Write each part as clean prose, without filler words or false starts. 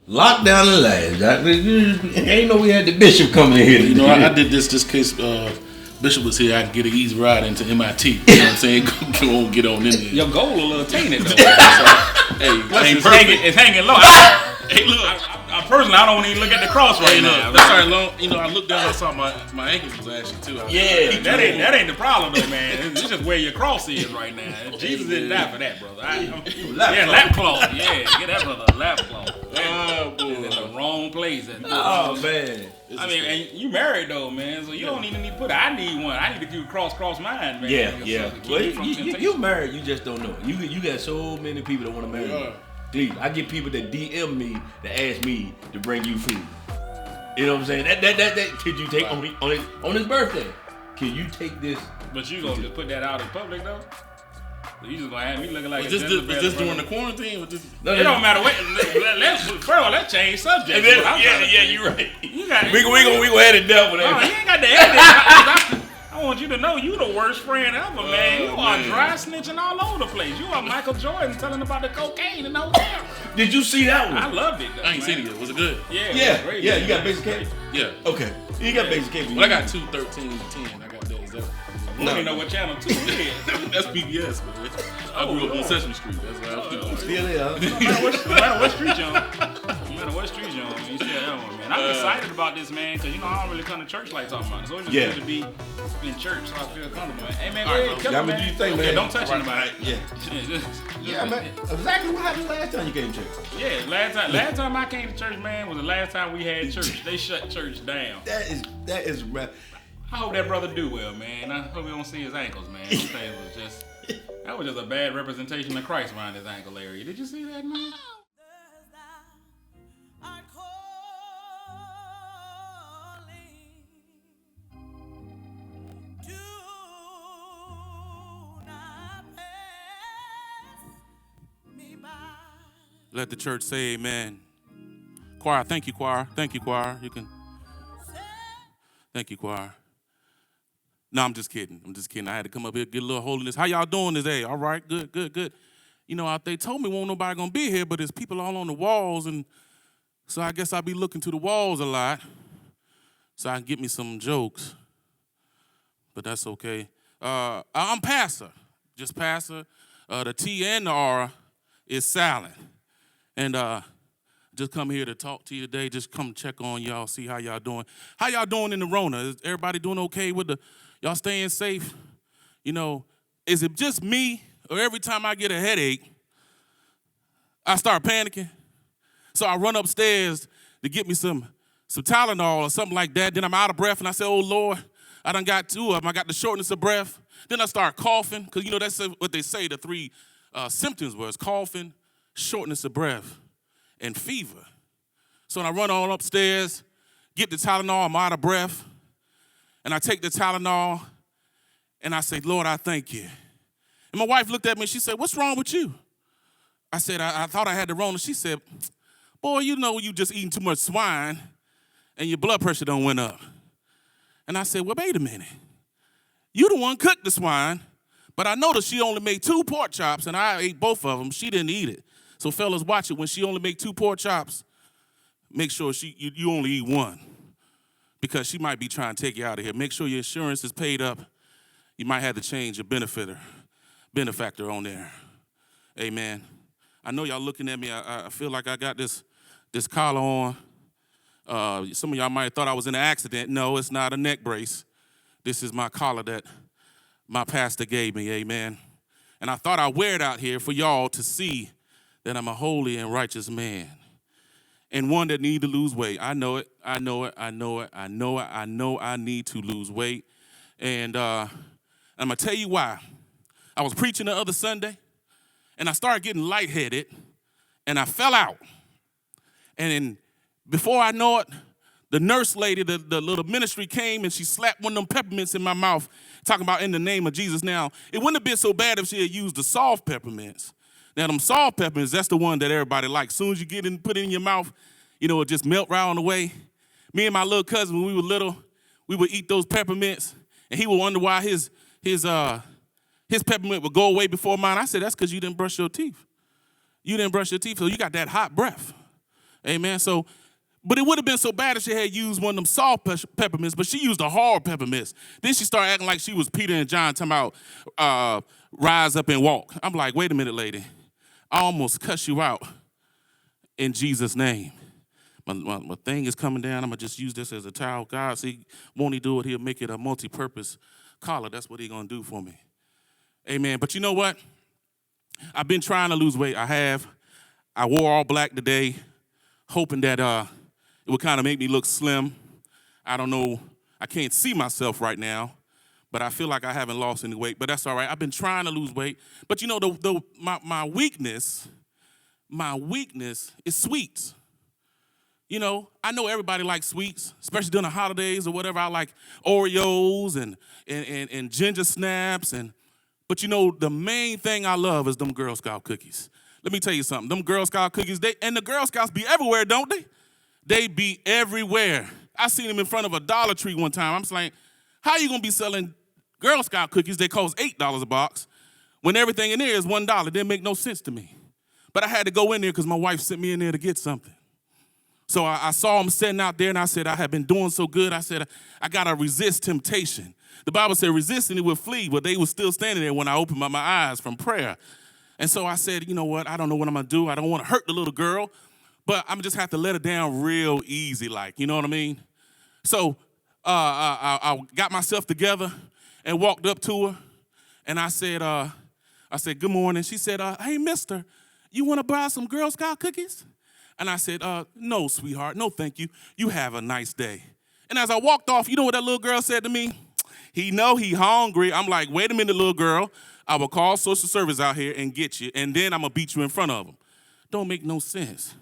Lockdown the last. Ain't know we had the bishop coming in here. You know, I did this just in case Bishop was here. I could get an easy ride into MIT. You know what I'm saying? Go get on in there. Your goal a little tainted though. Hey, it's hanging low. Hey, look. I personally, I don't even look at the cross right now. That's all right. Long, you know, I looked down. I saw my ankles was ashy too. That ain't the problem though, man. It's just where your cross is right now. Jesus didn't die for that, brother. Lap cloth. Yeah, get that brother a lap cloth. Oh boy, in the wrong place. Oh man. I mean, and you married though, man, so you don't even need to put it. I need one. I need to keep cross mine, man. Yeah. Well, you married, you just don't know. You got so many people that want to marry you. Please, I get people that DM me that ask me to bring you food. You know what I'm saying? That could you take on his birthday? Can you take this? But you gonna just put that out in public though? So you just gonna have me looking like is this during the quarantine? It don't matter what. Let's change subject. Yeah, you're right. We gonna head it down with that. No, you ain't got to edit. I want you to know you the worst friend ever, man. You are dry snitching all over the place. You are Michael Jordan telling about the cocaine in the hotel. Did you see that one? I loved it. I ain't seen it yet. Was it good? Yeah. Great, yeah. You got basic cable? Yeah. Okay. You got basic cable. Well, I got 2, 13, 10. I got that. Is that? I don't even know what channel 2 is. That's PBS, man. I grew up on Sesame Street. That's what I was doing. Still there, huh? No matter what street you on. No matter what street you're on, man, you still have one, man. I'm excited about this, man, because, I don't really come to church like talking about it. So it's just good to be in church, so I feel comfortable. Hey, man, go ahead, kill it, man. What do you think, man? Yeah, don't touch anybody. Yeah, man. Exactly what happened last time you came to church. Yeah, last time I came to church, man, was the last time we had church. They shut church down. That is rough. I hope that brother do well, man. I hope we don't see his ankles, man. That was just a bad representation of Christ around his ankle area. Did you see that, man? Let the church say amen. Choir, thank you, choir. Thank you, choir. You can. Thank you, choir. No, I'm just kidding. I had to come up here, get a little holiness. How y'all doing today? All right, good. They told me won't nobody gonna be here, but there's people all on the walls, and so I guess I'll be looking to the walls a lot so I can get me some jokes. But that's okay. I'm pastor, just pastor. The T and the R is silent. And just come here to talk to you today. Just come check on y'all, see how y'all doing. How y'all doing in the Rona? Is everybody doing okay with y'all staying safe? Is it just me, or every time I get a headache, I start panicking? So I run upstairs to get me some Tylenol or something like that. Then I'm out of breath, and I say, oh, Lord, I done got 2 of them. I got the shortness of breath. Then I start coughing, because, that's what they say the 3 symptoms was: coughing, shortness of breath, and fever. So when I run on upstairs, get the Tylenol, I'm out of breath, and I take the Tylenol, and I say, Lord, I thank you. And my wife looked at me, and she said, what's wrong with you? I said, I thought I had the Rona. She said, boy, you just eating too much swine, and your blood pressure done went up. And I said, well, wait a minute. You the one cooked the swine, but I noticed she only made 2 pork chops, and I ate both of them. She didn't eat it. So fellas, watch it. When she only make 2 pork chops, make sure you only eat 1, because she might be trying to take you out of here. Make sure your insurance is paid up. You might have to change your benefactor on there. Amen. I know y'all looking at me. I feel like I got this collar on. Some of y'all might have thought I was in an accident. No, it's not a neck brace. This is my collar that my pastor gave me. Amen. And I thought I'd wear it out here for y'all to see that I'm a holy and righteous man, and one that need to lose weight. I know it. I know I need to lose weight. And I'm going to tell you why. I was preaching the other Sunday, and I started getting lightheaded, and I fell out. And then before I know it, the nurse lady, the little ministry came, and she slapped one of them peppermints in my mouth, talking about in the name of Jesus. Now, it wouldn't have been so bad if she had used the soft peppermints. Now, them salt peppers, that's the one that everybody likes. As soon as you put it in your mouth, it just melt right on the way. Me and my little cousin, when we were little, we would eat those peppermints, and he would wonder why his peppermint would go away before mine. I said, that's because you didn't brush your teeth. You didn't brush your teeth, so you got that hot breath. Amen. So, but it would have been so bad if she had used one of them soft peppermints, but she used the hard peppermints. Then she started acting like she was Peter and John, talking about rise up and walk. I'm like, wait a minute, lady. I almost cuss you out in Jesus' name. My thing is coming down. I'm going to just use this as a towel. God, see, won't he do it? He'll make it a multi-purpose collar. That's what he's going to do for me. Amen. But you know what? I've been trying to lose weight. I have. I wore all black today, hoping that it would kind of make me look slim. I don't know. I can't see myself right now, but I feel like I haven't lost any weight. But that's all right. I've been trying to lose weight. But you know, my weakness is sweets. I know everybody likes sweets, especially during the holidays or whatever. I like Oreos and ginger snaps. But the main thing I love is them Girl Scout cookies. Let me tell you something. Them Girl Scout cookies, and the Girl Scouts be everywhere, don't they? They be everywhere. I seen them in front of a Dollar Tree one time. I'm just like, how you going to be selling Girl Scout cookies that cost $8 a box when everything in there is $1? It didn't make no sense to me. But I had to go in there because my wife sent me in there to get something. So I saw them sitting out there, and I said, I have been doing so good. I said, I got to resist temptation. The Bible said resisting it will flee, but they were still standing there when I opened my eyes from prayer. And so I said, you know what? I don't know what I'm going to do. I don't want to hurt the little girl, but I'm just have to let her down real easy, like, you know what I mean? So I got myself together and walked up to her, and I said, good morning. She said, hey, mister, you want to buy some Girl Scout cookies? And I said, no, sweetheart, no, thank you. You have a nice day. And as I walked off, you know what that little girl said to me? He know he hungry. I'm like, wait a minute, little girl. I will call social service out here and get you, and then I'm going to beat you in front of them. Don't make no sense.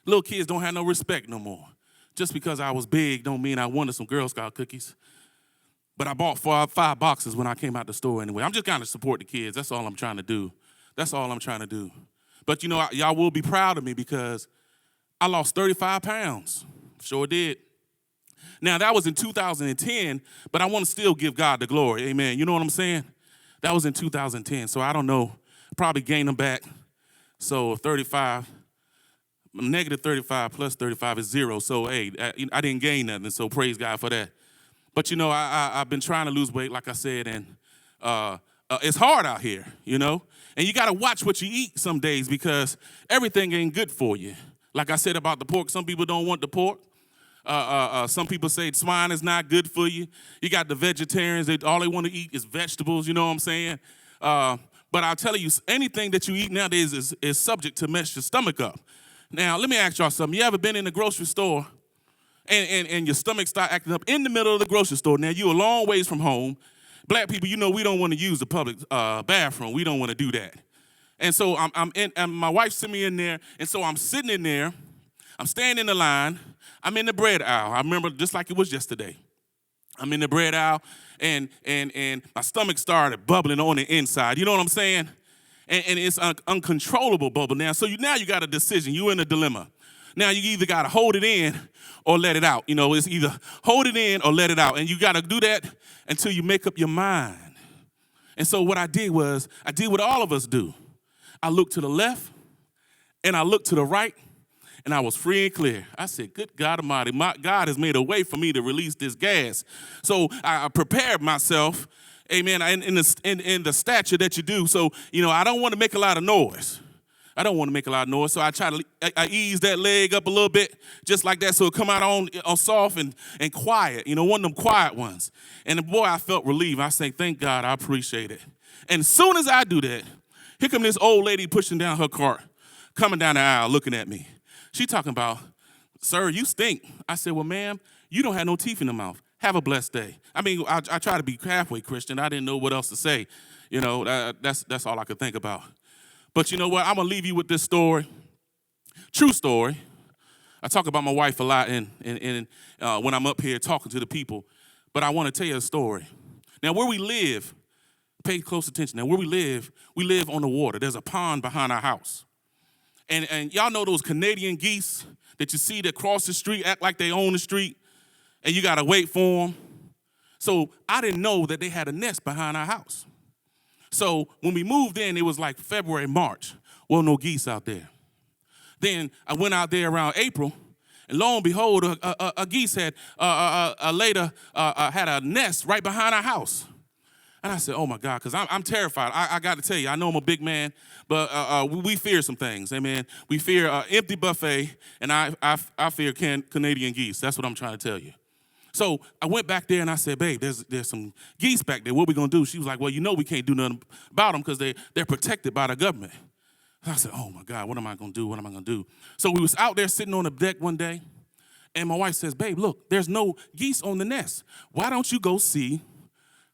Little kids don't have no respect no more. Just because I was big don't mean I wanted some Girl Scout cookies. But I bought 5 boxes when I came out the store anyway. I'm just trying to support the kids. That's all I'm trying to do. That's all I'm trying to do. But, you know, y'all will be proud of me because I lost 35 pounds. Sure did. Now, that was in 2010, but I want to still give God the glory. Amen. You know what I'm saying? That was in 2010, so I don't know. Probably gained them back. So 35, negative 35 plus 35 is 0. So, hey, I didn't gain nothing, so praise God for that. But, you know, I've been trying to lose weight, like I said, and it's hard out here, you know. And you got to watch what you eat some days because everything ain't good for you. Like I said about the pork, some people don't want the pork. Some people say swine is not good for you. You got the vegetarians, all they want to eat is vegetables, you know what I'm saying? But I'll tell you, anything that you eat nowadays is subject to mess your stomach up. Now, let me ask y'all something. You ever been in the grocery store and your stomach start acting up in the middle of the grocery store? Now, you're a long ways from home. Black people, you know we don't want to use the public bathroom. We don't want to do that. And so and my wife sent me in there, and so I'm sitting in there. I'm standing in the line. I'm in the bread aisle. I remember just like it was yesterday. I'm in the bread aisle, and my stomach started bubbling on the inside. You know what I'm saying? And it's uncontrollable bubble now. So now you got a decision. You're in a dilemma. Now you either got to hold it in or let it out. You know, it's either hold it in or let it out. And you got to do that until you make up your mind. And so what I did was, I did what all of us do. I looked to the left and I looked to the right, and I was free and clear. I said, good God Almighty, my God has made a way for me to release this gas. So I prepared myself, amen, in the stature that you do. So, you know, I don't want to make a lot of noise. So I ease that leg up a little bit, just like that, so it come out on soft and quiet, you know, one of them quiet ones. And boy, I felt relieved. I say, thank God, I appreciate it. And as soon as I do that, here come this old lady pushing down her cart, coming down the aisle, looking at me. She talking about, sir, you stink. I said, well, ma'am, you don't have no teeth in the mouth. Have a blessed day. I mean, I try to be halfway Christian. I didn't know what else to say. You know, that's all I could think about. But you know what? I'm going to leave you with this story. True story. I talk about my wife a lot and when I'm up here talking to the people. But I want to tell you a story. Now, where we live, pay close attention. Now, where we live on the water. There's a pond behind our house. And y'all know those Canadian geese that you see that cross the street, act like they own the street, and you got to wait for them. So I didn't know that they had a nest behind our house. So when we moved in, it was like February, March. Well, no geese out there. Then I went out there around April, and lo and behold, a geese had had a nest right behind our house. And I said, oh, my God, because I'm terrified. I got to tell you, I know I'm a big man, but we fear some things. Amen. We fear empty buffet, and I fear Canadian geese. That's what I'm trying to tell you. So I went back there, and I said, babe, there's some geese back there. What are we going to do? She was like, well, you know we can't do nothing about them because they're protected by the government. And I said, oh, my God, what am I going to do? What am I going to do? So we was out there sitting on the deck one day, and my wife says, babe, look, there's no geese on the nest. Why don't you go see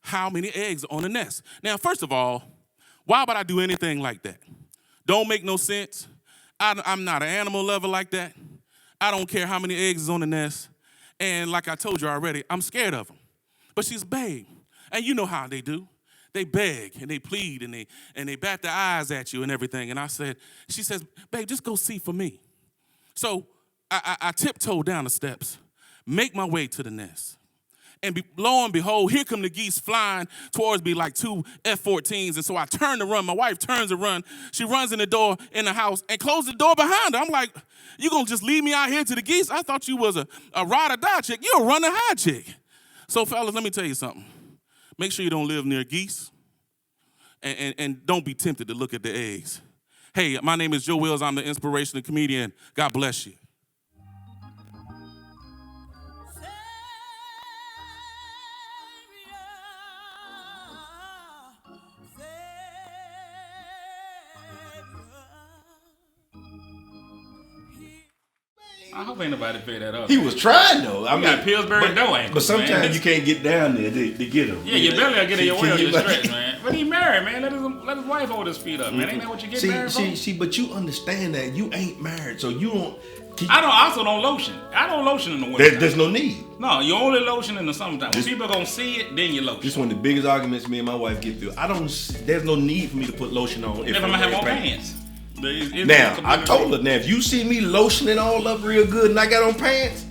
how many eggs are on the nest? Now, first of all, why would I do anything like that? Don't make no sense. I'm not an animal lover like that. I don't care how many eggs is on the nest. And like I told you already, I'm scared of them. But she's, babe, and you know how they do. They beg and they plead and they bat their eyes at you and everything. And she says, babe, just go see for me. So I tiptoe down the steps, make my way to the nest. And lo and behold, here come the geese flying towards me like 2 F-14s. And so I turn to run. My wife turns to run. She runs in the door in the house and closes the door behind her. I'm like, you going to just leave me out here to the geese? I thought you was a ride or die chick. You're a run or hide chick. So, fellas, let me tell you something. Make sure you don't live near geese. And don't be tempted to look at the eggs. Hey, my name is Joe Wills. I'm the inspirational comedian. God bless you. I hope ain't nobody pay that up. He was trying though. I mean, mean, got Pillsbury dough ankles, but sometimes man. you can't get down there to get him. Yeah, you barely will get in your way on your like, stretch, man. But he married, man. Let his wife hold his feet up, man. Ain't that what you get married for? But you understand that you ain't married, so you don't. I also don't lotion. I don't lotion in the winter. There's no need. No, you only lotion in the summertime. When people are gonna see it, then you lotion. This is one of the biggest arguments me and my wife get through. There's no need for me to put lotion on if I'm gonna have on pants. Now, I told her, now if you see me lotioning all up real good and I got on pants,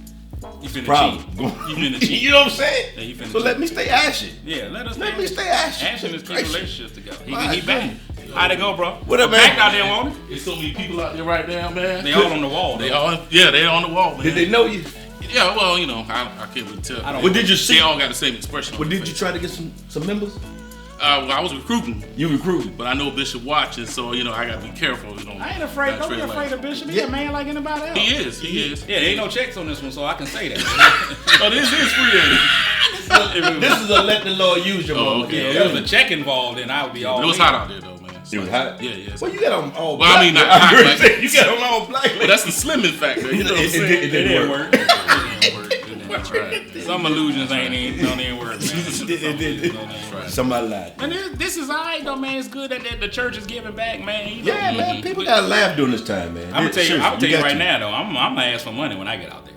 you finna problem. cheat. You finna cheat. You know what I'm saying? Yeah, you finna so cheat. let me stay ashy. Yeah, let me stay ashy. Ashy is keep relationships together. He back. How'd it go, bro? What up, man? Back out there, won't it? There's so many people out there right now, man. They all on the wall. They on the wall, man. Did they know you? Yeah, well, you know, I can't really tell. What did you see? They all got the same expression. What did you try to get some members? Well, I was recruiting. You recruited, but I know Bishop watching, so you know I gotta be careful. You know, I ain't afraid. Don't be afraid of Bishop. He's a man like anybody else. He is. Yeah, there ain't no checks on this one, so I can say that. Oh, this is free. This is a let the Lord use your moment. Okay. Yeah, if there was a check involved, then I would be all. It was hot out there though, man. It was hot. Yeah. Well, you got on all. Well, black. I mean, not hot. Like, you got on all black. Well, that's the slimming factor. You know what I'm saying? It didn't work. That's right. Some illusions don't even work, man. Somebody lied. And this is alright though, man. It's good that the church is giving back, man. You know? Yeah, man. People gotta laugh during this time, man. I'm gonna tell you right now though. I'm gonna ask for money when I get out there.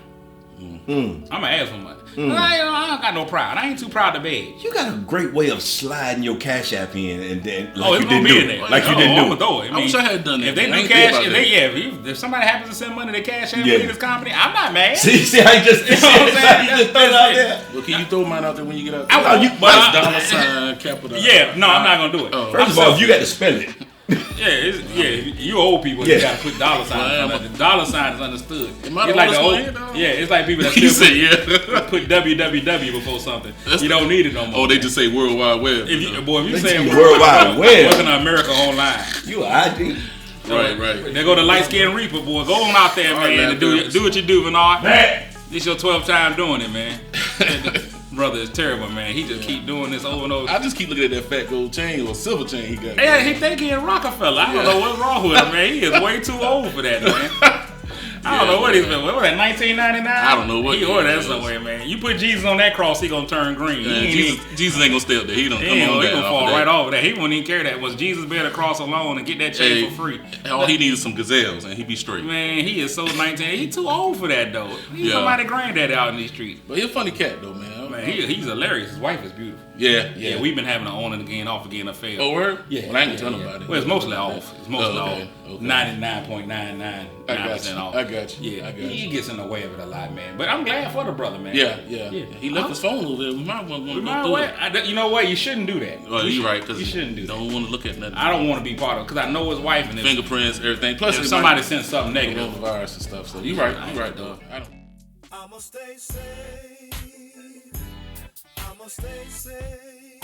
I'm gonna ask for money. I don't got no pride. I ain't too proud to beg. You got a great way of sliding your cash app in and then it's gonna be in there. Like you didn't do it. Throw it. I wish I had done that. If they do cash, if somebody happens to send money to cash app for this company, I'm not mad. See how you just you know what I'm saying? You just throw it out there. Well, can you throw mine out there when you get out there? Dollar sign capital. Yeah, no, I'm not gonna do it. First of all, you got to spell it. You old people, you gotta put dollar signs on it. The dollar sign is understood. It's like people that still put www before something. You don't need it no more. Oh, they just say World Wide Web. If you say World Wide Web, welcome to America Online. You ID. Right. They go to Light Skin Reaper, boy. Go on out there, man, and do what you do, Bernard. This your 12th time doing it, man. Brother is terrible, man. He just keep doing this over and over. I just keep looking at that fat gold chain or silver chain he got. Yeah, he think he a Rockefeller. I don't know what's wrong with him, man. He is way too old for that, man. I don't know what he's been. What was that, 1999? I don't know what he ordered that somewhere, man. You put Jesus on that cross, he gonna turn green. Jesus ain't gonna stay up there. He gonna fall right off of that. He wouldn't even care that. Was Jesus bear the cross alone and get that chain for free? All he needs is some gazelles and he be straight. Man, he is so 19. He too old for that though. He's somebody granddaddy out in these streets. But he a funny cat though, man. He's hilarious. His wife is beautiful. Yeah. We've been having an on and again, off again affair. Oh, word? Yeah. Well, I ain't gonna tell nobody. Well, it's mostly off. It's mostly off. Okay. 99.999% off. I got you. Yeah. He gets in the way of it a lot, man. But I'm glad for the brother, man. Yeah. He left his phone over there. We might want to go through it. You know what? You shouldn't do that. Well, you're right. You shouldn't do that. Don't want to look at nothing. I don't want to be part of it because I know his wife and fingerprints, everything. Plus, if somebody sent something negative, virus and stuff. So you're right. You're right, though. I'ma stay safe. I'ma stay safe.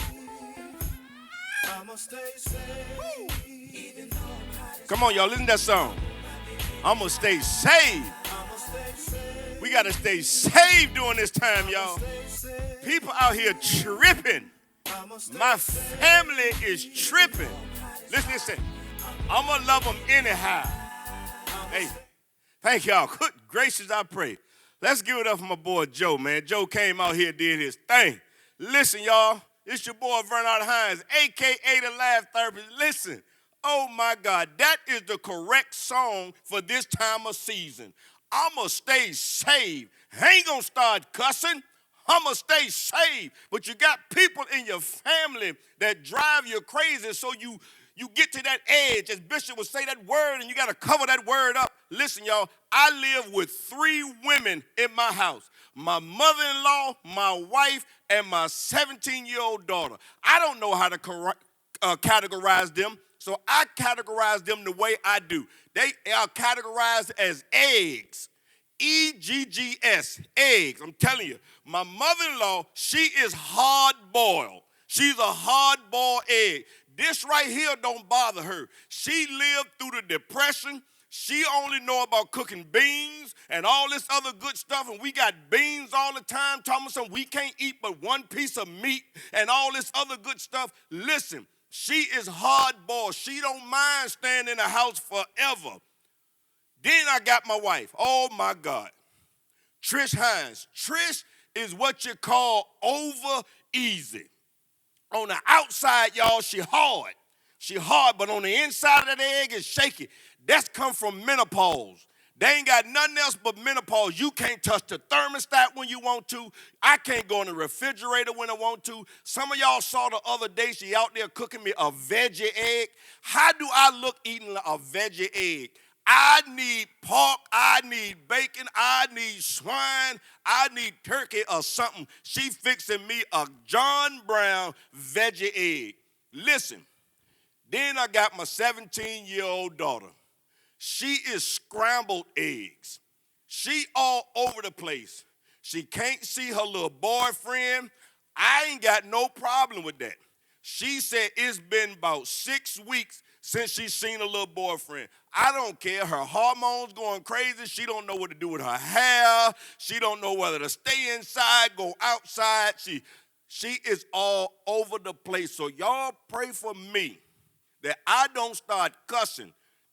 I'ma stay safe. Come on, y'all, listen to that song. I'ma stay saved. We gotta stay saved during this time, y'all. People out here tripping. My family is tripping. Listen. I'ma love them anyhow. Hey, thank y'all. Good gracious, I pray. Let's give it up for my boy Joe, man. Joe came out here, did his thing. Listen, y'all. It's your boy Bernard Hines, a.k.a. the Laugh Therapist. Listen. Oh, my God. That is the correct song for this time of season. I'ma stay saved. I ain't gonna start cussing. I'ma stay saved. But you got people in your family that drive you crazy, so you get to that edge, as Bishop would say that word, and you got to cover that word up. Listen, y'all, I live with 3 women in my house. My mother-in-law, my wife, and my 17-year-old daughter. I don't know how to categorize them, so I categorize them the way I do. They are categorized as eggs. E-G-G-S, eggs. I'm telling you, my mother-in-law, she is hard-boiled. She's a hard-boiled egg. This right here don't bother her. She lived through the Depression. She only know about cooking beans and all this other good stuff, and we got beans all the time, talking about something we can't eat but one piece of meat and all this other good stuff. Listen, she is hard-boiled. She don't mind staying in the house forever. Then I got my wife. Oh, my God. Trish Hines. Trish is what you call over easy. On the outside, y'all, she hard. She hard, but on the inside of the egg is shaky. That's come from menopause. They ain't got nothing else but menopause. You can't touch the thermostat when you want to. I can't go in the refrigerator when I want to. Some of y'all saw the other day she out there cooking me a veggie egg. How do I look eating a veggie egg? I need pork, I need bacon, I need swine, I need turkey or something. She fixing me a John Brown veggie egg. Listen, then I got my 17-year-old daughter. She is scrambled eggs. She all over the place. She can't see her little boyfriend. I ain't got no problem with that. She said it's been about 6 weeks since she's seen a little boyfriend. I don't care. Her hormones going crazy. She don't know what to do with her hair. She don't know whether to stay inside, go outside. She is all over the place. So y'all pray for me that I don't start cussing.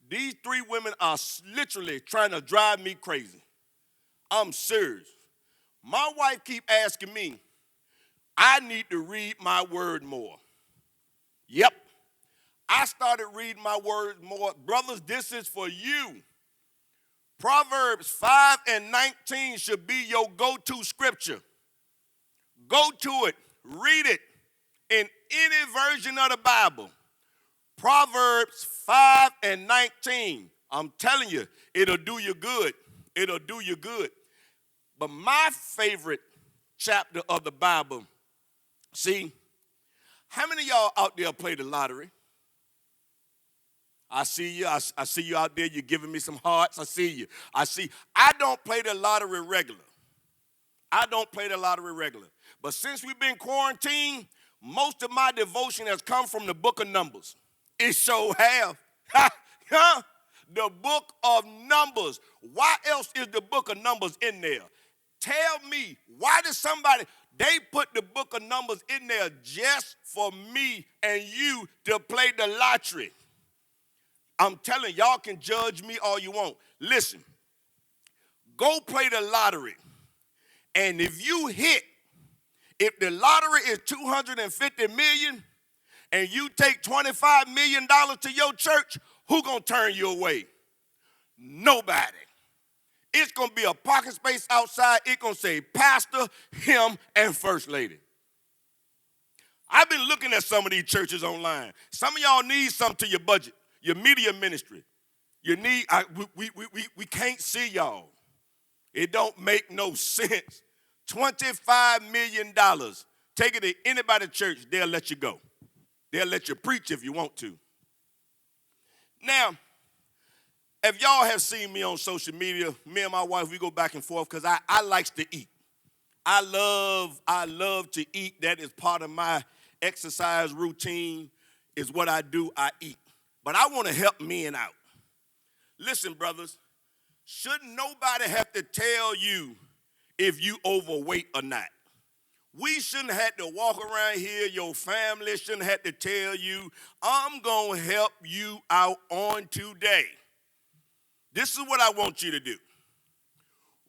These 3 women are literally trying to drive me crazy. I'm serious. My wife keep asking me, I need to read my word more. Yep. I started reading my word more. Brothers, this is for you. Proverbs 5:19 should be your go-to scripture. Go to it. Read it in any version of the Bible. Proverbs 5:19. I'm telling you, it'll do you good. It'll do you good. But my favorite chapter of the Bible, see, how many of y'all out there play the lottery? I see you. I see you out there. You're giving me some hearts. I see you. I don't play the lottery regular. I don't play the lottery regular. But since we've been quarantined, most of my devotion has come from the book of Numbers. It sure have. The book of Numbers. Why else is the book of Numbers in there? Tell me, why did they put the book of Numbers in there just for me and you to play the lottery? I'm telling y'all can judge me all you want. Listen, go play the lottery. And if the lottery is $250 million and you take $25 million to your church, who gonna turn you away? Nobody. It's gonna be a parking space outside. It's gonna say pastor, him, and first lady. I've been looking at some of these churches online. Some of y'all need something to your budget. Your media ministry, we can't see y'all. It don't make no sense. $25 million. Take it to anybody's church, they'll let you go. They'll let you preach if you want to. Now, if y'all have seen me on social media, me and my wife, we go back and forth because I like to eat. I love to eat. That is part of my exercise routine, is what I do, I eat. But I want to help men out. Listen, brothers, shouldn't nobody have to tell you if you overweight or not. We shouldn't have to walk around here, your family shouldn't have to tell you, I'm going to help you out on today. This is what I want you to do.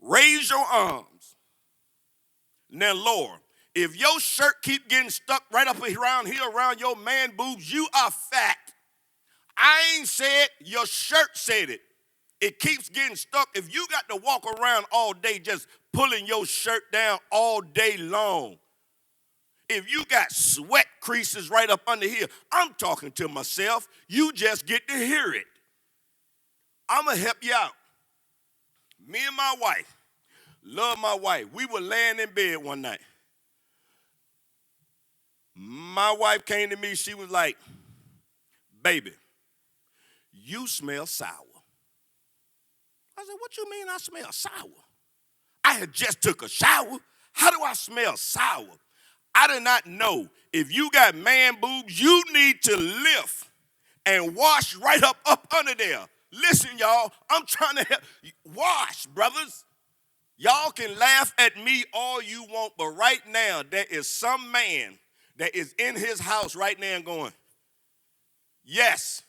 Raise your arms. Now, Lord, if your shirt keep getting stuck right up around here, around your man boobs, you are fat. I ain't said, your shirt said it. It keeps getting stuck. If you got to walk around all day just pulling your shirt down all day long, if you got sweat creases right up under here, I'm talking to myself. You just get to hear it. I'm going to help you out. Me and my wife, love my wife. We were laying in bed one night. My wife came to me. She was like, baby, you smell sour. I said, what you mean I smell sour? I had just took a shower. How do I smell sour? I did not know. If you got man boobs, you need to lift and wash right up under there. Listen, y'all, I'm trying to help. Wash, brothers. Y'all can laugh at me all you want, but right now there is some man that is in his house right now and going, yes,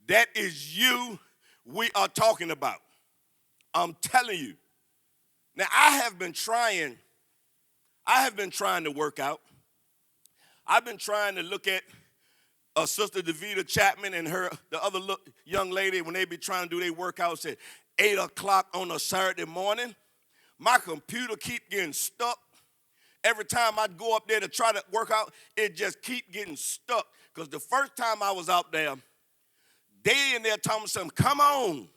that is you we are talking about. I'm telling you. Now, I have been trying to work out. I've been trying to look at Sister Davita Chapman and the other young lady, when they be trying to do their workouts at 8 o'clock on a Saturday morning. My computer keep getting stuck. Every time I go up there to try to work out, it just keep getting stuck. Because the first time I was out there, they in there telling me something, come on,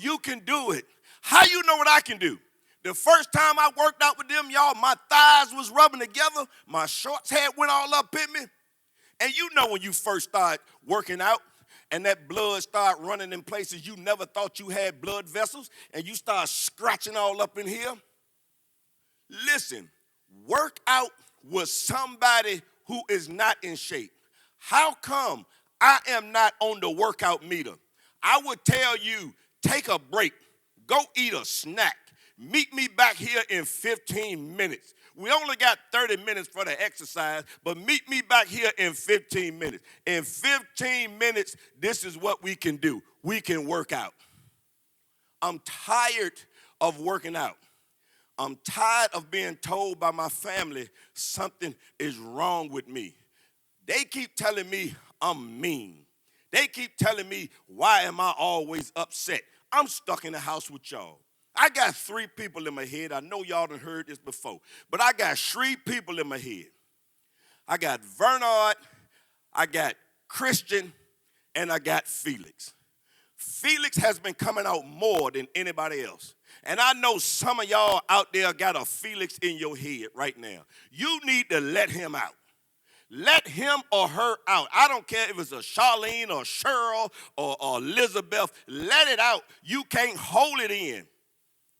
you can do it. How you know what I can do? The first time I worked out with them, y'all, my thighs was rubbing together. My shorts had went all up in me. And you know when you first start working out and that blood start running in places you never thought you had blood vessels and you start scratching all up in here. Listen, work out with somebody who is not in shape. How come I am not on the workout meter? I would tell you, take a break. Go eat a snack. Meet me back here in 15 minutes. We only got 30 minutes for the exercise, but meet me back here in 15 minutes. In 15 minutes, this is what we can do. We can work out. I'm tired of working out. I'm tired of being told by my family something is wrong with me. They keep telling me I'm mean. They keep telling me, why am I always upset? I'm stuck in the house with y'all. I got 3 people in my head. I know y'all done heard this before, but I got 3 people in my head. I got Vernard, I got Christian, and I got Felix. Felix has been coming out more than anybody else. And I know some of y'all out there got a Felix in your head right now. You need to let him out. Let him or her out. I don't care if it's a Charlene or Cheryl or Elizabeth. Let it out. You can't hold it in.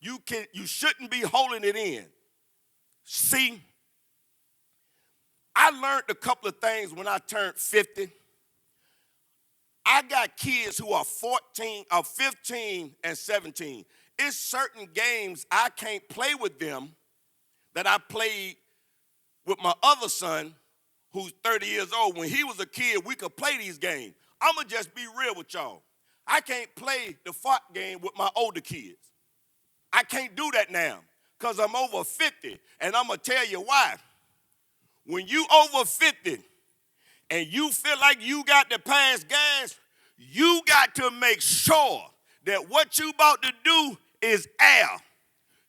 You shouldn't be holding it in. See, I learned a couple of things when I turned 50. I got kids who are 15 and 17. It's certain games I can't play with them that I played with my other son who's 30 years old. When he was a kid, we could play these games. I'm going to just be real with y'all. I can't play the fart game with my older kids. I can't do that now because I'm over 50, and I'm going to tell you why. When you over 50 and you feel like you got to pass gas, you got to make sure that what you about to do is air.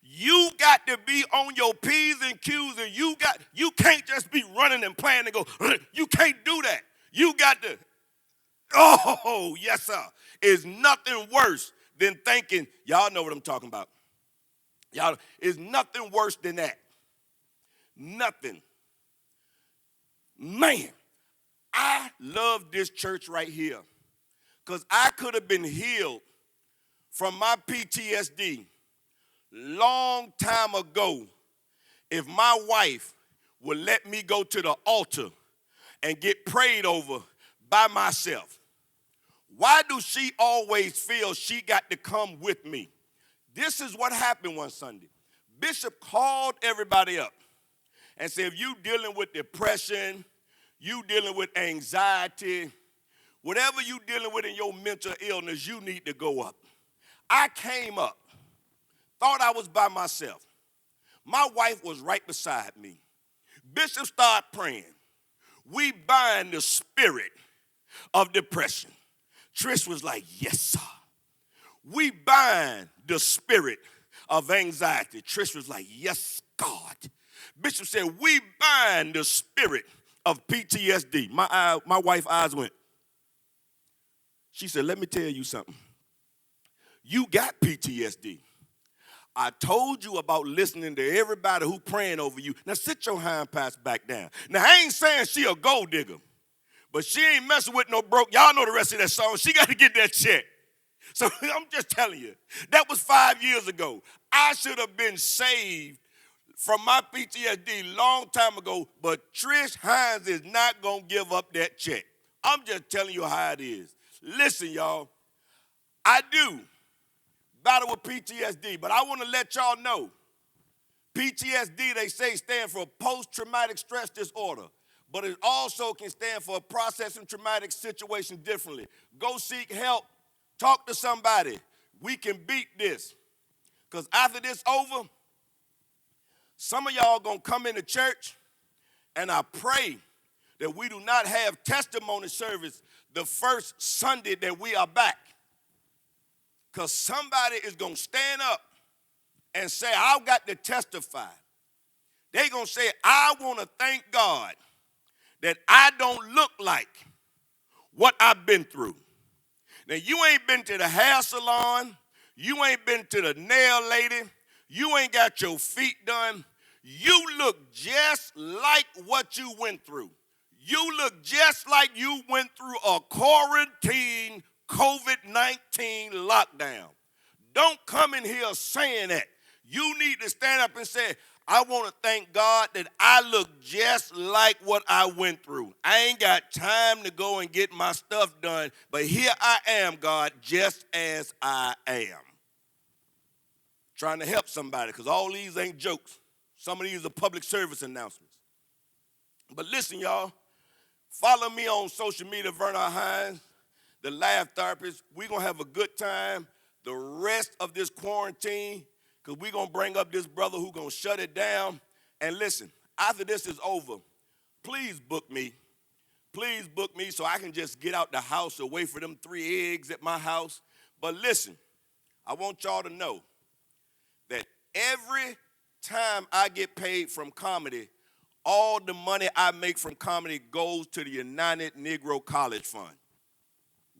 You got to be on your P's and Q's, and you can't just be running and playing and go, you can't do that. You got to, oh, yes, sir. It's nothing worse than thinking, y'all know what I'm talking about. Y'all, it's nothing worse than that. Nothing. Man, I love this church right here because I could have been healed from my PTSD long time ago if my wife would let me go to the altar and get prayed over by myself. Why do she always feel she got to come with me? This is what happened one Sunday. Bishop called everybody up and said, if you dealing with depression, you dealing with anxiety, whatever you dealing with in your mental illness, you need to go up. I came up, thought I was by myself. My wife was right beside me. Bishop started praying. We bind the spirit of depression. Trish was like, yes, sir. We bind the spirit of anxiety. Trish was like, yes, God. Bishop said, we bind the spirit of PTSD. My wife's eyes went. She said, let me tell you something. You got PTSD. I told you about listening to everybody who praying over you. Now sit your hind parts back down. Now I ain't saying she a gold digger, but she ain't messing with no broke. Y'all know the rest of that song. She got to get that check. So I'm just telling you, that was 5 years ago. I should have been saved from my PTSD long time ago, but Trish Hines is not going to give up that check. I'm just telling you how it is. Listen, y'all, I do battle with PTSD, but I want to let y'all know, PTSD, they say, stand for post-traumatic stress disorder, but it also can stand for processing traumatic situations differently. Go seek help. Talk to somebody. we can beat this. Because after this over, some of y'all going to come into church, and I pray that we do not have testimony service the first Sunday that we are back. Because somebody is going to stand up and say, I've got to testify. They're going to say, I want to thank God that I don't look like what I've been through. Now, you ain't been to the hair salon. You ain't been to the nail lady. You ain't got your feet done. You look just like what you went through. You look just like you went through a quarantine COVID-19 lockdown. Don't come in here saying that. You need to stand up and say, I want to thank God that I look just like what I went through. I ain't got time to go and get my stuff done, but here I am, God, just as I am. Trying to help somebody, because all these ain't jokes. Some of these are public service announcements. But listen, y'all, follow me on social media, Vernon Hines, the Laugh Therapist. We're going to have a good time the rest of this quarantine, because we're going to bring up this brother who's going to shut it down. And listen, after this is over, please book me. Please book me so I can just get out the house away for them 3 eggs at my house. But listen, I want y'all to know that every time I get paid from comedy, all the money I make from comedy goes to the United Negro College Fund.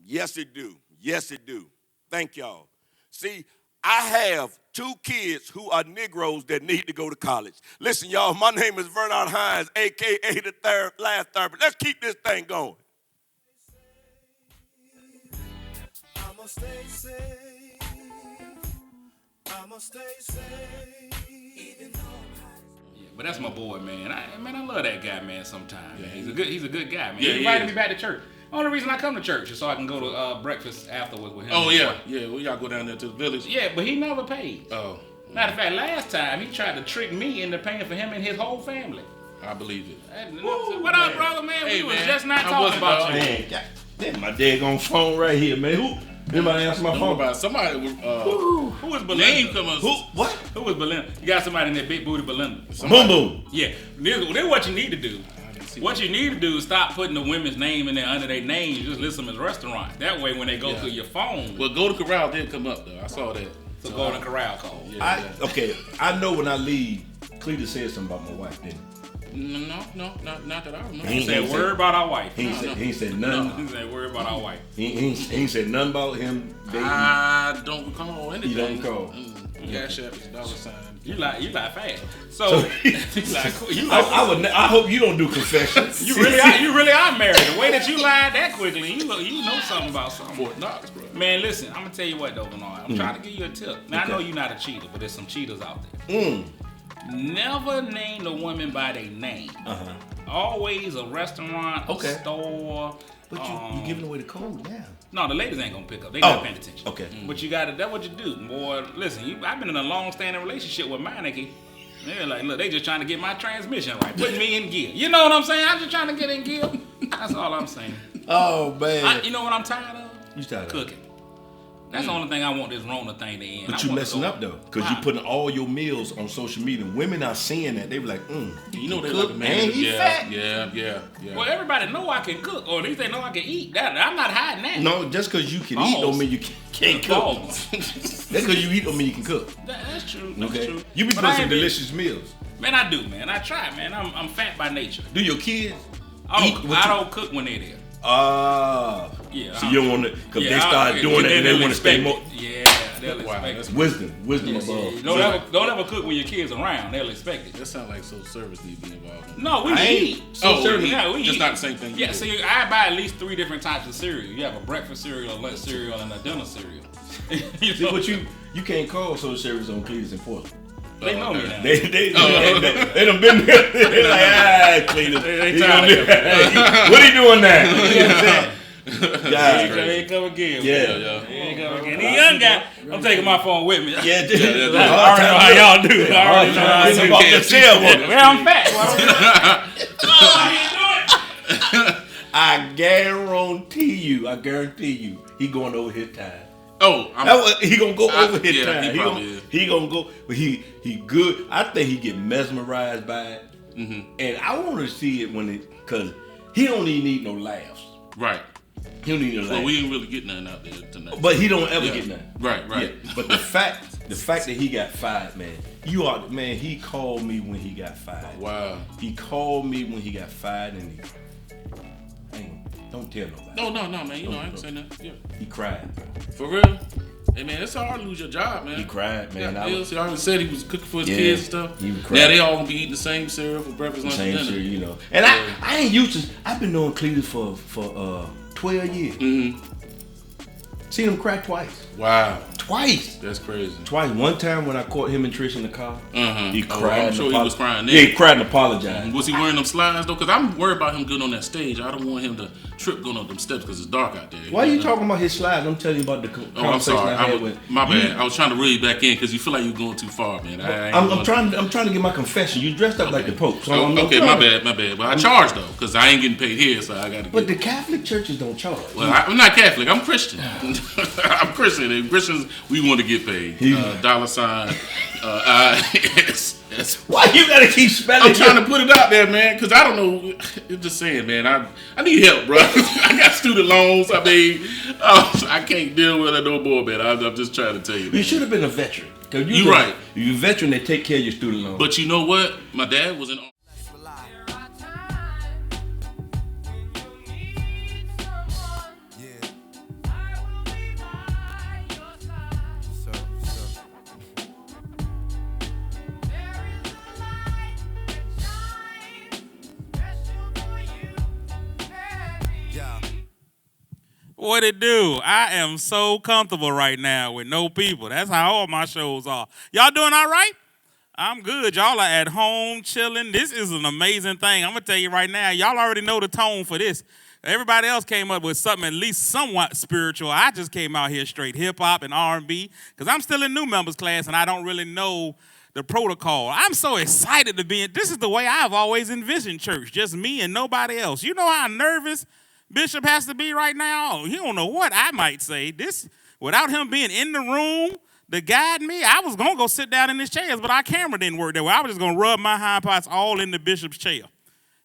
Yes, it do. Yes, it do. Thank y'all. See, I have 2 kids who are Negroes that need to go to college. Listen, y'all, my name is Vernon Hines, a.k.a. the Laugh Therapist. Let's keep this thing going. I'ma stay safe. I'ma stay safe. Even though But that's my boy, man. I love that guy, man. Sometimes, man. He's a good guy, man. Yeah, he invited me back to church. Only reason I come to church is so I can go to breakfast afterwards with him. Oh yeah, yeah. Well, y'all go down there to the village. Yeah, but he never paid. Oh. Matter of fact, last time he tried to trick me into paying for him and his whole family. I believe it. What up, brother, man? Hey, we was man. just not talking about you. Man, that's my daggone phone right here, man. Who? Anybody answer my phone? About somebody. Who was Belinda? Name come on. Who? What? Who was Belinda? You got somebody in that big booty Belinda. Boom boom. Yeah. This what you need to do. What you need to do is stop putting the women's name in there under their names. Just list them as restaurants. That way, when they go through your phone. Well, Golden Corral did come up though. I saw that. So Golden Corral call. Yeah, Okay, I know when I leave, Cletus said something about my wife, didn't he? No, not that I remember. He said word about our wife. he? He ain't said nothing. He said word about our wife. He ain't said nothing about him dating. I don't recall anything. You don't recall? Cash App is $. You lie fast. So I hope you don't do confessions. you really are married. The way that you lied that quickly, you know something about something. Fort Knox, bro. Man, listen, I'm gonna tell you what though, Bernard. I'm trying to give you a tip. Now I know you're not a cheater, but there's some cheaters out there. Never name the woman by their name. Always a restaurant, a store. But you giving away the code now. No, the ladies ain't gonna pick up. They not paying attention. Okay. But you gotta, that's what you do. Boy, listen, I've been in a long-standing relationship with Meineke. They're like, look, they just trying to get my transmission right. Put me in gear. You know what I'm saying? I'm just trying to get in gear. That's all I'm saying. Oh, man. You know what I'm tired of? You tired of cooking. That's the only thing I want this Rona thing to end. But you messing up though, because you putting all your meals on social media. Women are seeing that. They be like, you know they cook, like a man. And he fat. Yeah. Well, everybody know I can cook, or at least they know I can eat. I'm not hiding that. No, just because you can eat don't mean you can't cook. That's because you eat don't mean you can cook. That's true. Okay. True. You be doing some delicious meals. Man, I do, man. I try, man. I'm fat by nature. Do your kids I don't cook when they're there. Yeah. So you don't want to, because they start doing it and they want to stay more. Yeah, they'll expect it. Wisdom above. Don't ever cook when your kids around. They'll expect it. That sounds like social service need to be involved. No, we eat. We just not the same thing. Yeah, so I buy at least 3 different types of cereal. You have a breakfast cereal, a lunch cereal, and a dinner cereal. See, but you can't call social service on Cletus and Portland. They know me now. They done been there. They like, Cletus. They tired of it. What are you doing now? You know what I'm saying? Here he come again. Yeah. Here he come again. The young guy, I'm taking my phone with me. Yeah, I already know how y'all do. I already know how y'all do. Well, I'm fat. I guarantee you, he going over his time. He gonna go over his time. He probably is. He gonna go, but he good. I think he get mesmerized by it, and I want to see it because he don't even need no laughs. Right. He don't need no laughs. Well, we ain't really get nothing out there tonight. But he don't ever get nothing. Right. Yeah. But the fact that he got fired, man. He called me when he got fired. Wow. He called me when he got fired, and don't tell nobody. No, man. You know, I ain't saying that. Yeah. He cried. For real? Hey, man, it's hard to lose your job, man. He cried, man. He already said he was cooking for his kids and stuff. He was now they all gonna be eating the same cereal for breakfast, lunch, and dinner. Same cereal, you know. And I ain't used to. I've been knowing Cleveland for 12 years. Seen him cry twice. Wow. Twice. That's crazy. Twice. One time when I caught him and Trish in the car, he cried. I'm sure he was crying then. Yeah, he cried and apologized. Was he wearing them slides though? Because I'm worried about him getting on that stage. I don't want him to trip going up them steps because it's dark out there. Why are you talking about his slides? I'm telling you about the conversation I'm sorry. I had with. My bad. I was trying to reel you back in because you feel like you're going too far, man. I'm trying to get my confession. You dressed up like the Pope. So okay, my bad. But I charge though because I ain't getting paid here, so I got to. But the Catholic churches don't charge. Well, I'm not Catholic. I'm Christian. I'm Christian. And Christians, we want to get paid. $sign. Why you gotta keep spelling? I'm trying to put it out there, man, because I don't know. I'm just saying, man. I need help, bro. I got student loans. I mean, I can't deal with it no more, man. I'm just trying to tell you. You should have been a veteran. You're right. You're a veteran. They take care of your student loans. But you know what? My dad was in. What it do? I am so comfortable right now with no people. That's how all my shows are. Y'all doing all right? I'm good. Y'all are at home chilling. This is an amazing thing. I'm going to tell you right now, y'all already know the tone for this. Everybody else came up with something at least somewhat spiritual. I just came out here straight hip-hop and R&B because I'm still in new members class and I don't really know the protocol. I'm so excited to be in. This is the way I've always envisioned church, just me and nobody else. You know how nervous Bishop has to be right now? He don't know what I might say. This, without him being in the room to guide me, I was going to go sit down in his chairs, but our camera didn't work that way. I was just going to rub my hind parts all in the bishop's chair.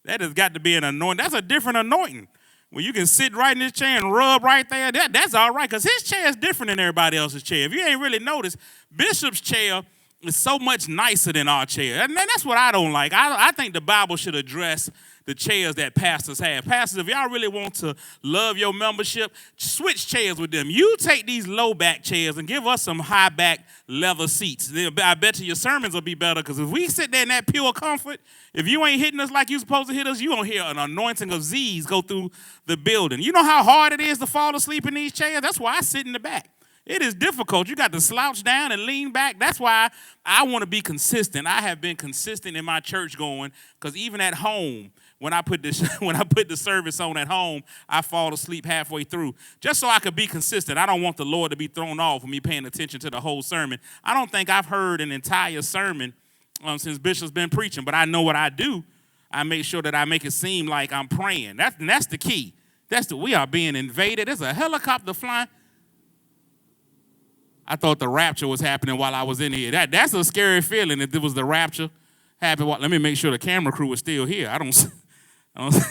That has got to be an anointing. That's a different anointing. When you can sit right in his chair and rub right there, that's all right, because his chair is different than everybody else's chair. If you ain't really noticed, Bishop's chair is so much nicer than our chair. And that's what I don't like. I think the Bible should address the chairs that pastors have. Pastors, if y'all really want to love your membership, switch chairs with them. You take these low back chairs and give us some high back leather seats. I bet you your sermons will be better, because if we sit there in that pure comfort, if you ain't hitting us like you supposed to hit us, you gonna hear an anointing of Z's go through the building. You know how hard it is to fall asleep in these chairs? That's why I sit in the back. It is difficult. You got to slouch down and lean back. That's why I want to be consistent. I have been consistent in my church going, because even at home, when I put the service on at home, I fall asleep halfway through, just so I could be consistent. I don't want the Lord to be thrown off with me paying attention to the whole sermon. I don't think I've heard an entire sermon since Bishop's been preaching, but I know what I do. I make sure that I make it seem like I'm praying. That's the key. We are being invaded. There's a helicopter flying. I thought the rapture was happening while I was in here. That's a scary feeling if it was the rapture happening. Let me make sure the camera crew is still here. I don't,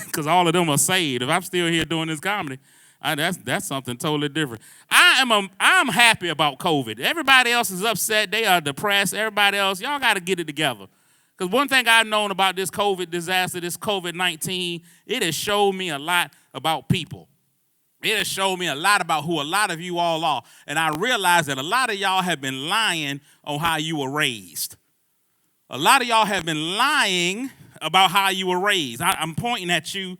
because all of them are saved. If I'm still here doing this comedy, that's something totally different. I'm happy about COVID. Everybody else is upset. They are depressed. Everybody else, y'all got to get it together. Because one thing I've known about this COVID disaster, this COVID-19, it has showed me a lot about people. It has showed me a lot about who a lot of you all are. And I realize that a lot of y'all have been lying on how you were raised. A lot of y'all have been lying about how you were raised. I'm pointing at you.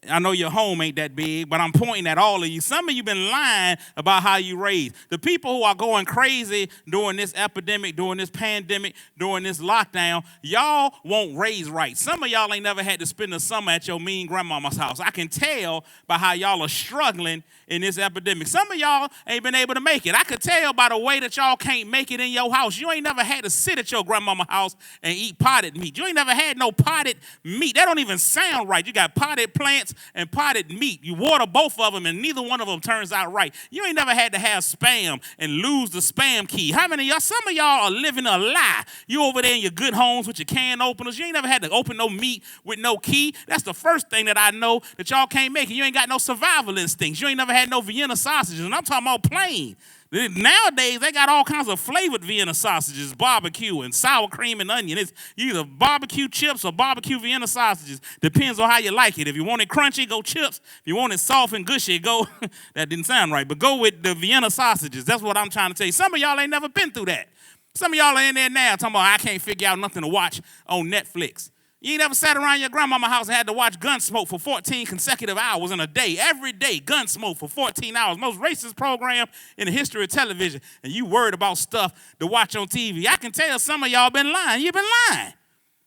I know your home ain't that big, but I'm pointing at all of you. Some of you been lying about how you raised. The people who are going crazy during this epidemic, during this pandemic, during this lockdown, y'all won't raise right. Some of y'all ain't never had to spend the summer at your mean grandmama's house. I can tell by how y'all are struggling in this epidemic. Some of y'all ain't been able to make it. I could tell by the way that y'all can't make it in your house. You ain't never had to sit at your grandmama's house and eat potted meat. You ain't never had no potted meat. That don't even sound right. You got potted plants, mince and potted meat. You water both of them, and neither one of them turns out right. You ain't never had to have spam and lose the spam key. How many of y'all? Some of y'all are living a lie. You over there in your good homes with your can openers. You ain't never had to open no meat with no key. That's the first thing that I know that y'all can't make. You ain't got no survival instincts. You ain't never had no Vienna sausages, and I'm talking about plain. Nowadays, they got all kinds of flavored Vienna sausages, barbecue and sour cream and onion. It's either barbecue chips or barbecue Vienna sausages. Depends on how you like it. If you want it crunchy, go chips. If you want it soft and gushy, go, that didn't sound right, but go with the Vienna sausages. That's what I'm trying to tell you. Some of y'all ain't never been through that. Some of y'all are in there now talking about, I can't figure out nothing to watch on Netflix. You ain't never sat around your grandmama's house and had to watch Gunsmoke for 14 consecutive hours in a day. Every day, Gunsmoke for 14 hours. Most racist program in the history of television. And you worried about stuff to watch on TV. I can tell some of y'all been lying. You've been lying.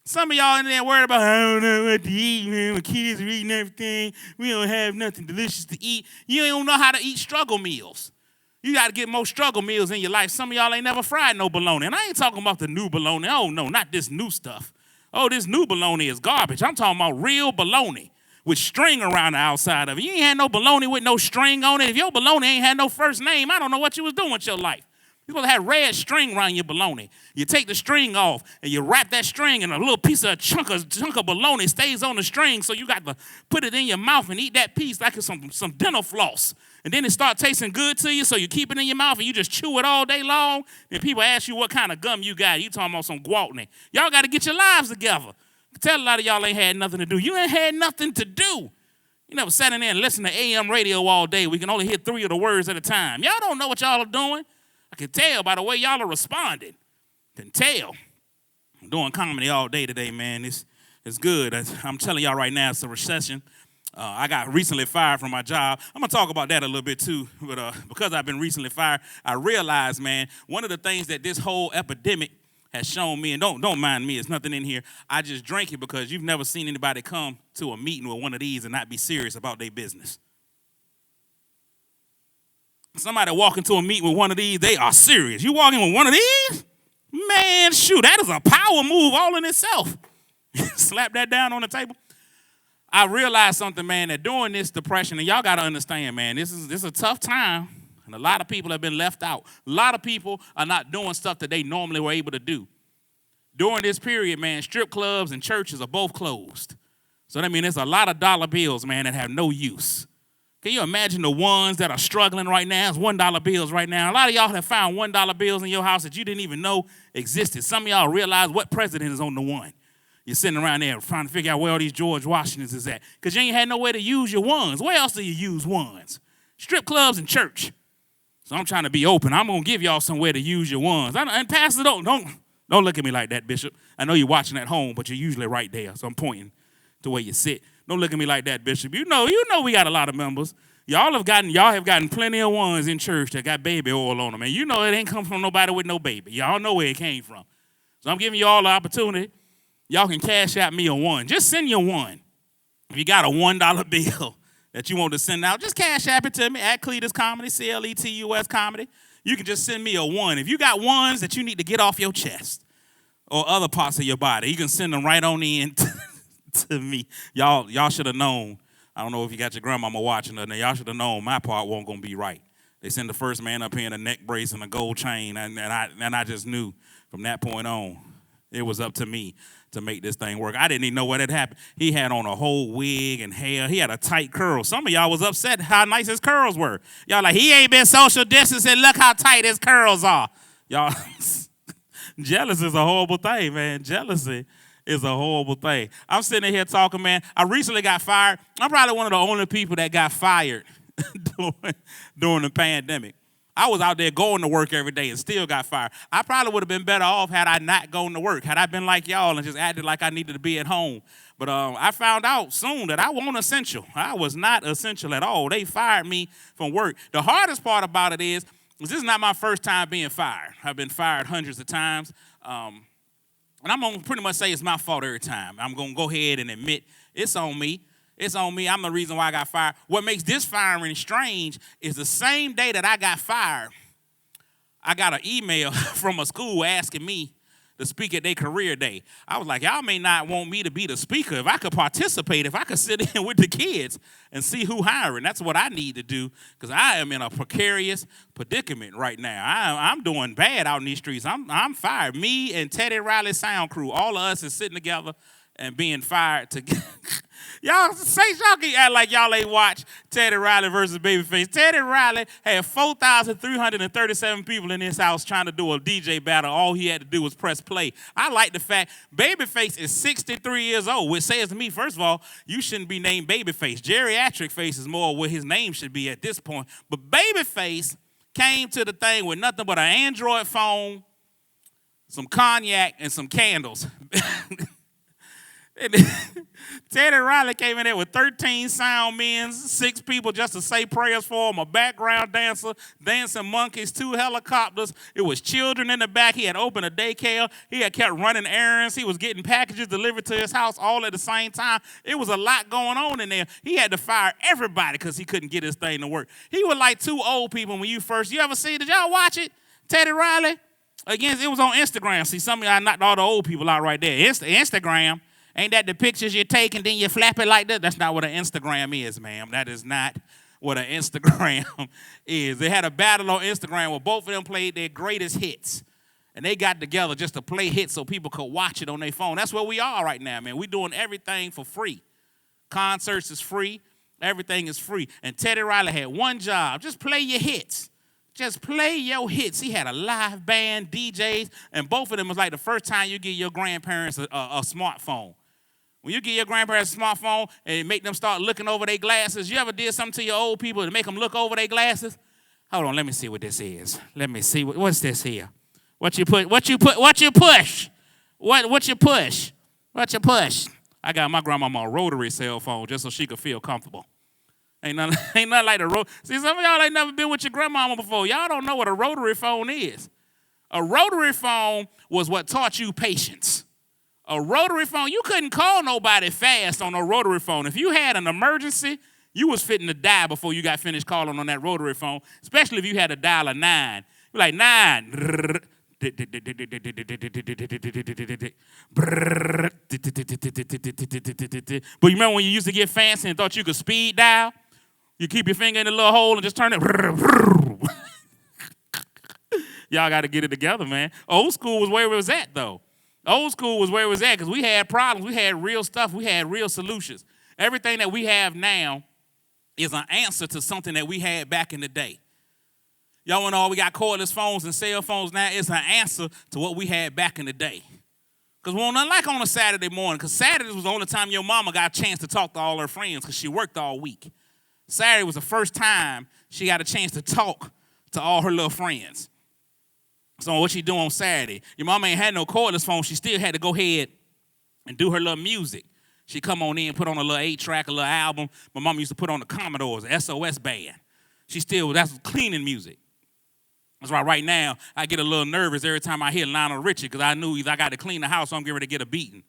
Some of y'all in there worried about, I don't know what to eat, man. My kids are eating everything. We don't have nothing delicious to eat. You don't know how to eat struggle meals. You got to get more struggle meals in your life. Some of y'all ain't never fried no bologna. And I ain't talking about the new bologna. Oh, no, not this new stuff. Oh, this new bologna is garbage. I'm talking about real bologna with string around the outside of it. You ain't had no bologna with no string on it. If your bologna ain't had no first name, I don't know what you was doing with your life. You're supposed to have red string around your bologna. You take the string off and you wrap that string and a little piece of chunk of bologna stays on the string, so you got to put it in your mouth and eat that piece like it's some dental floss. And then it start tasting good to you, so you keep it in your mouth and you just chew it all day long. Then people ask you what kind of gum you got. You talking about some guatney. Y'all got to get your lives together. I tell a lot of y'all ain't had nothing to do. You ain't had nothing to do. You never sat in there and listened to AM radio all day. We can only hear 3 of the words at a time. Y'all don't know what y'all are doing. I can tell by the way y'all are responding. Can tell. I'm doing comedy all day today, man. It's good. I'm telling y'all right now, it's a recession. I got recently fired from my job. I'm going to talk about that a little bit too. But because I've been recently fired, I realized, man, one of the things that this whole epidemic has shown me, and don't mind me, it's nothing in here. I just drink it because you've never seen anybody come to a meeting with one of these and not be serious about their business. Somebody walk into a meeting with one of these, they are serious. You walk in with one of these? Man, shoot, that is a power move all in itself. Slap that down on the table. I realized something, man, that during this depression, and y'all got to understand, man, this is a tough time, and a lot of people have been left out. A lot of people are not doing stuff that they normally were able to do. During this period, man, strip clubs and churches are both closed. So that means there's a lot of dollar bills, man, that have no use. Can you imagine the ones that are struggling right now? It's $1 bills right now. A lot of y'all have found $1 bills in your house that you didn't even know existed. Some of y'all realize what president is on the one. You're sitting around there trying to figure out where all these George Washingtons is at because you ain't had nowhere to use your ones. Where else do you use ones? Strip clubs and church. So I'm trying to be open. I'm going to give y'all somewhere to use your ones. And Pastor, don't look at me like that, Bishop. I know you're watching at home, but you're usually right there, so I'm pointing to where you sit. Don't look at me like that, Bishop. You know we got a lot of members. Y'all have gotten plenty of ones in church that got baby oil on them. And you know it ain't come from nobody with no baby. Y'all know where it came from. So I'm giving you all the opportunity. Y'all can cash out me a one. Just send your one. If you got a $1 bill that you want to send out, just cash app it to me at Cletus Comedy, CLETUS Comedy. You can just send me a one. If you got ones that you need to get off your chest or other parts of your body, you can send them right on in to me. Y'all should have known. I don't know if you got your grandmama watching her. Now y'all should have known my part wasn't gonna be right. They send the first man up here in a neck brace and a gold chain, and I just knew from that point on it was up to me to make this thing work. I didn't even know what had happened. He had on a whole wig and hair. He had a tight curl. Some of y'all was upset how nice his curls were. Y'all like, he ain't been social distancing. Look how tight his curls are. Y'all, jealousy is a horrible thing, man. Jealousy is a horrible thing. I'm sitting here talking, man. I recently got fired. I'm probably one of the only people that got fired during the pandemic. I was out there going to work every day and still got fired. I probably would have been better off had I not gone to work, had I been like y'all and just acted like I needed to be at home. But I found out soon that I wasn't essential. I was not essential at all. They fired me from work. The hardest part about it is this is not my first time being fired. I've been fired hundreds of times. And I'm going to pretty much say it's my fault every time. I'm going to go ahead and admit it's on me. It's on me. I'm the reason why I got fired. What makes this firing strange is the same day that I got fired, I got an email from a school asking me to speak at their career day. I was like, y'all may not want me to be the speaker. If I could participate, if I could sit in with the kids and see who hiring, that's what I need to do because I am in a precarious predicament right now. I'm doing bad out in these streets. I'm fired. Me and Teddy Riley sound crew, all of us is sitting together and being fired together. Y'all can act like y'all ain't watch Teddy Riley versus Babyface. Teddy Riley had 4,337 people in his house trying to do a DJ battle. All he had to do was press play. I like the fact Babyface is 63 years old, which says to me, first of all, you shouldn't be named Babyface. Geriatric face is more what his name should be at this point. But Babyface came to the thing with nothing but an Android phone, some cognac, and some candles. Teddy Riley came in there with 13 sound men, 6 people just to say prayers for him, a background dancer, dancing monkeys, 2 helicopters. It was children in the back. He had opened a daycare. He had kept running errands. He was getting packages delivered to his house all at the same time. It was a lot going on in there. He had to fire everybody because he couldn't get his thing to work. He was like 2 old people when you ever see, did y'all watch it? Teddy Riley? Again, it was on Instagram. See, some of y'all knocked all the old people out right there. Instagram. Ain't that the pictures you take and then you flap it like that? That's not what an Instagram is, ma'am. That is not what an Instagram is. They had a battle on Instagram where both of them played their greatest hits. And they got together just to play hits so people could watch it on their phone. That's where we are right now, man. We're doing everything for free. Concerts is free. Everything is free. And Teddy Riley had one job. Just play your hits. Just play your hits. He had a live band, DJs, and both of them was like the first time you give your grandparents a smartphone. When you get your grandparents a smartphone and make them start looking over their glasses, you ever did something to your old people to make them look over their glasses? Hold on, let me see what this is. Let me see what's this here. What you push? What you push? I got my grandmama a rotary cell phone just so she could feel comfortable. Ain't nothing like the rotary. See, some of y'all ain't never been with your grandmama before. Y'all don't know what a rotary phone is. A rotary phone was what taught you patience. A rotary phone, you couldn't call nobody fast on a rotary phone. If you had an emergency, you was fitting to die before you got finished calling on that rotary phone, especially if you had to dial a 9. You're like, 9. But you remember when you used to get fancy and thought you could speed dial? You keep your finger in the little hole and just turn it. Y'all got to get it together, man. Old school was where it was at, though. Old school was where it was at because we had problems. We had real stuff. We had real solutions. Everything that we have now is an answer to something that we had back in the day. Y'all know we got cordless phones and cell phones now. It's an answer to what we had back in the day. Because we don't like on a Saturday morning because Saturday was the only time your mama got a chance to talk to all her friends because she worked all week. Saturday was the first time she got a chance to talk to all her little friends. So what she do on Saturday? Your mama ain't had no cordless phone. She still had to go ahead and do her little music. She come on in, put on a little 8-track, a little album. My mama used to put on the Commodores, the SOS band. That's cleaning music. That's why right now I get a little nervous every time I hear Lionel Richie because I knew either I got to clean the house or I'm getting ready to get a beating.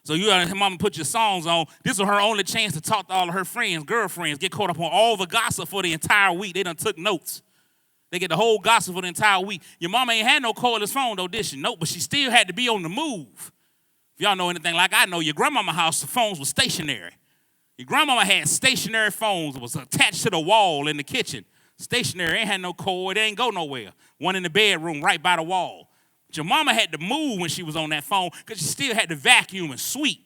So you got her mama put your songs on. This was her only chance to talk to all of her friends, girlfriends, get caught up on all the gossip for the entire week. They done took notes. They get the whole gossip for the entire week. Your mama ain't had no cordless phone, though, did she? Nope, but she still had to be on the move. If y'all know anything like I know, your grandmama house, the phones were stationary. Your grandmama had stationary phones. It was attached to the wall in the kitchen. Stationary, ain't had no cord, it ain't go nowhere. One in the bedroom right by the wall. But your mama had to move when she was on that phone because she still had to vacuum and sweep.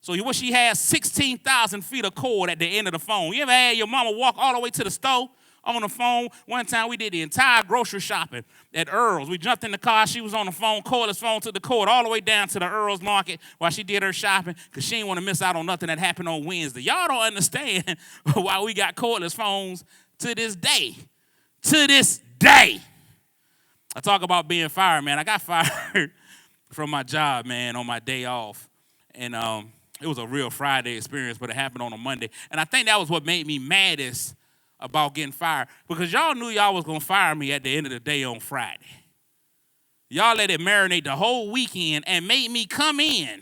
So what she had, 16,000 feet of cord at the end of the phone. You ever had your mama walk all the way to the store? On the phone. One time we did the entire grocery shopping at Earl's. We jumped in the car. She was on the phone, cordless phone, took the cord all the way down to the Earl's market while she did her shopping because she didn't want to miss out on nothing that happened on Wednesday. Y'all don't understand why we got cordless phones to this day. To this day. I talk about being fired, man. I got fired from my job, man, on my day off. And it was a real Friday experience, but it happened on a Monday. And I think that was what made me maddest about getting fired because y'all knew y'all was going to fire me at the end of the day on Friday. Y'all let it marinate the whole weekend and made me come in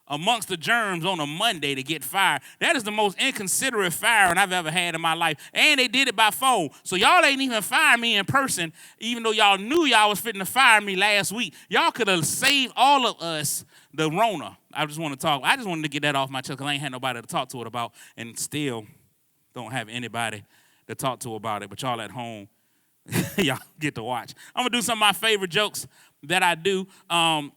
amongst the germs on a Monday to get fired. That is the most inconsiderate firing I've ever had in my life. And they did it by phone. So y'all ain't even fired me in person, even though y'all knew y'all was fitting to fire me last week. Y'all could have saved all of us the Rona. I just wanted to get that off my chest because I ain't had nobody to talk to it about, and still don't have anybody to talk to about it. But y'all at home, y'all get to watch. I'm going to do some of my favorite jokes that I do.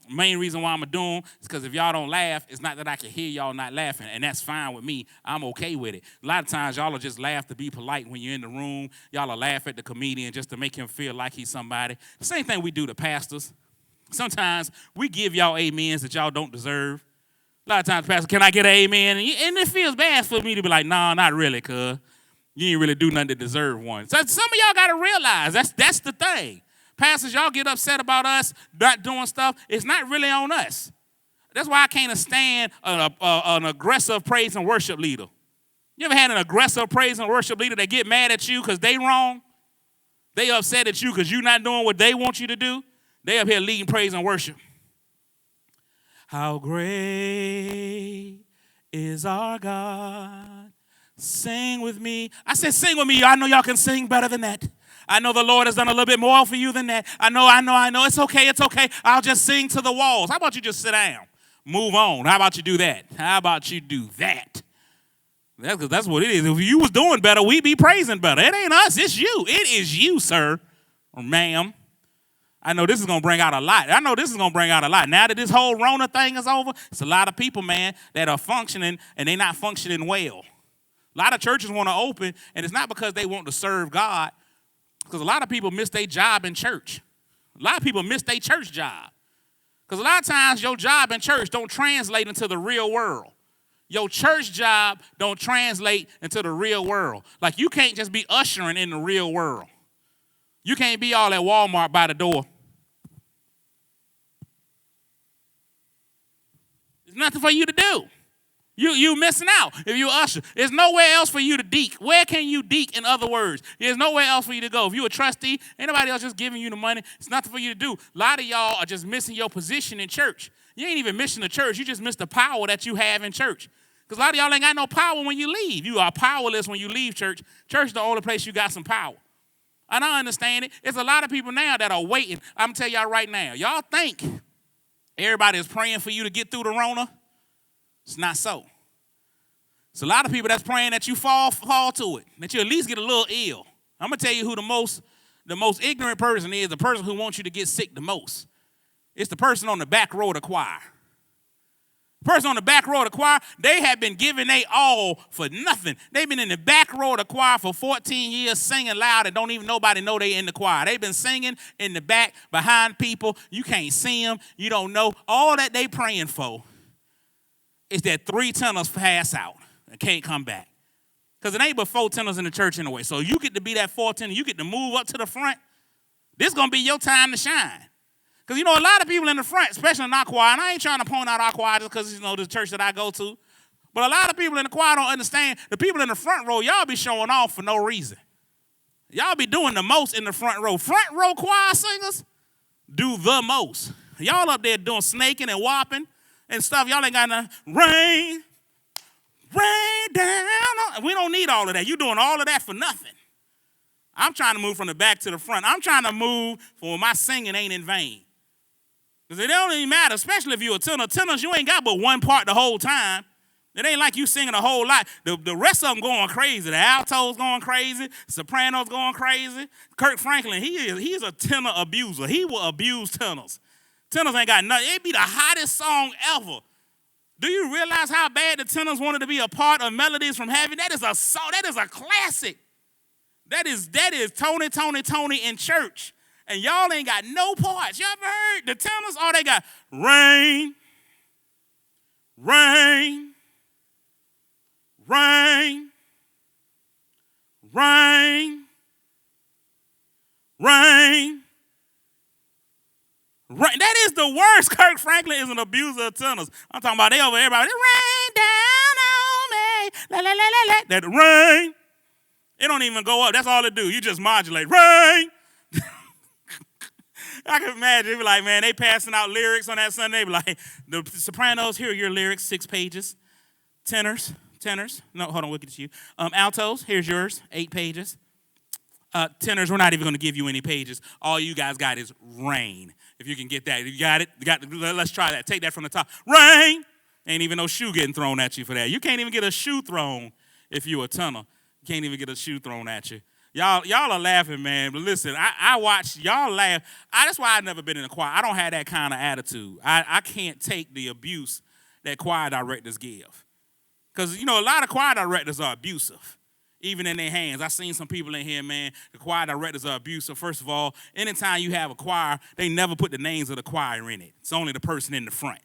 Main reason why I'm going to do them is because if y'all don't laugh, it's not that I can hear y'all not laughing, and that's fine with me. I'm okay with it. A lot of times, y'all will just laugh to be polite when you're in the room. Y'all will laugh at the comedian just to make him feel like he's somebody. The same thing we do to pastors. Sometimes we give y'all amens that y'all don't deserve. A lot of times, pastor, can I get an amen? And it feels bad for me to be like, nah, not really, cuz. You ain't really do nothing to deserve one. So some of y'all got to realize that's the thing. Pastors, y'all get upset about us not doing stuff. It's not really on us. That's why I can't stand an aggressive praise and worship leader. You ever had an aggressive praise and worship leader that get mad at you because they wrong? They upset at you because you're not doing what they want you to do? They up here leading praise and worship. How great is our God. Sing with me. I said sing with me. I know y'all can sing better than that. I know the Lord has done a little bit more for you than that. I know. It's okay. I'll just sing to the walls. How about you just sit down? Move on. How about you do that? How about you do that? That's what it is. If you was doing better, we'd be praising better. It ain't us. It's you. It is you, sir or ma'am. I know this is going to bring out a lot. Now that this whole Rona thing is over, it's a lot of people, man, that are functioning, and they're not functioning well. A lot of churches want to open, and it's not because they want to serve God, because a lot of people miss their job in church. A lot of people miss their church job. Because a lot of times your job in church don't translate into the real world. Your church job don't translate into the real world. Like, you can't just be ushering in the real world. You can't be all at Walmart by the door. There's nothing for you to do. You missing out if you usher. There's nowhere else for you to deke. Where can you deke, in other words? There's nowhere else for you to go. If you're a trustee, ain't nobody else just giving you the money. It's nothing for you to do. A lot of y'all are just missing your position in church. You ain't even missing the church. You just miss the power that you have in church. Because a lot of y'all ain't got no power when you leave. You are powerless when you leave church. Church is the only place you got some power. And I understand it. It's a lot of people now that are waiting. I'm going to tell y'all right now. Y'all think everybody is praying for you to get through the Rona? It's not so. It's a lot of people that's praying that you fall to it, that you at least get a little ill. I'm going to tell you who the most ignorant person is, the person who wants you to get sick the most. It's the person on the back row of the choir. The person on the back row of the choir, they have been giving they all for nothing. They've been in the back row of the choir for 14 years singing loud and don't even nobody know they in the choir. They've been singing in the back behind people. You can't see them. You don't know. All that they praying for is that 3 tenors pass out and can't come back. Because it ain't but 4 tenors in the church anyway. So you get to be that 4th tenor. You get to move up to the front. This is going to be your time to shine. Because, you know, a lot of people in the front, especially in our choir, and I ain't trying to point out our choir just because, you know, the church that I go to, but a lot of people in the choir don't understand the people in the front row, y'all be showing off for no reason. Y'all be doing the most in the front row. Front row choir singers do the most. Y'all up there doing snaking and whopping and stuff. Y'all ain't got no rain down. We don't need all of that. You doing all of that for nothing. I'm trying to move from the back to the front. I'm trying to move for when my singing ain't in vain. Because it don't even matter, especially if you're a tenor. Tenors, you ain't got but one part the whole time. It ain't like you singing a whole lot. The rest of them going crazy. The altos going crazy. Sopranos going crazy. Kirk Franklin, he's a tenor abuser. He will abuse tenors. Tenors ain't got nothing. It'd be the hottest song ever. Do you realize how bad the tenors wanted to be a part of Melodies from Heaven? That is a song. That is a classic. That is Tony in church. And y'all ain't got no parts. You ever heard the tenors? All they got, rain, rain, rain, rain, rain. That is the worst. Kirk Franklin is an abuser of tenors. I'm talking about they over everybody. Rain down on me. La, la, la, la, la. That rain. It don't even go up. That's all it do. You just modulate. Rain. I can imagine. They be like, man, they passing out lyrics on that Sunday. They be like, the sopranos, here are your lyrics, 6 pages. Tenors. No, hold on, we'll get to you. Altos, here's yours, 8 pages. Tenors, we're not even going to give you any pages. All you guys got is rain. If you can get that. You got it? Let's try that. Take that from the top. Rain! Ain't even no shoe getting thrown at you for that. You can't even get a shoe thrown if you a tenor. You can't even get a shoe thrown at you. Y'all are laughing, man. But listen, I watch y'all laugh. That's why I've never been in a choir. I don't have that kind of attitude. I can't take the abuse that choir directors give. Because, a lot of choir directors are abusive, even in their hands. I've seen some people in here, man, the choir directors are abusive. First of all, anytime you have a choir, they never put the names of the choir in it. It's only the person in the front.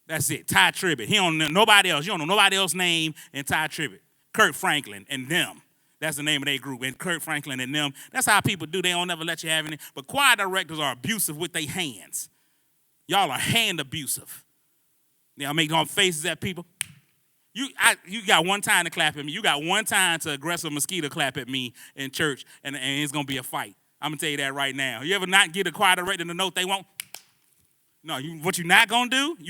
That's it. Ty Tribbett. He don't know nobody else. You don't know nobody else's name in Ty Tribbett. Kurt Franklin and them. That's the name of their group. And Kurt Franklin and them. That's how people do. They don't never let you have any. But choir directors are abusive with their hands. Y'all are hand abusive. Y'all make all faces at people. You got one time to clap at me. You got one time to aggressive mosquito clap at me in church, and it's going to be a fight. I'm going to tell you that right now. You ever not get a choir director to note they won't? No, what you not going to do,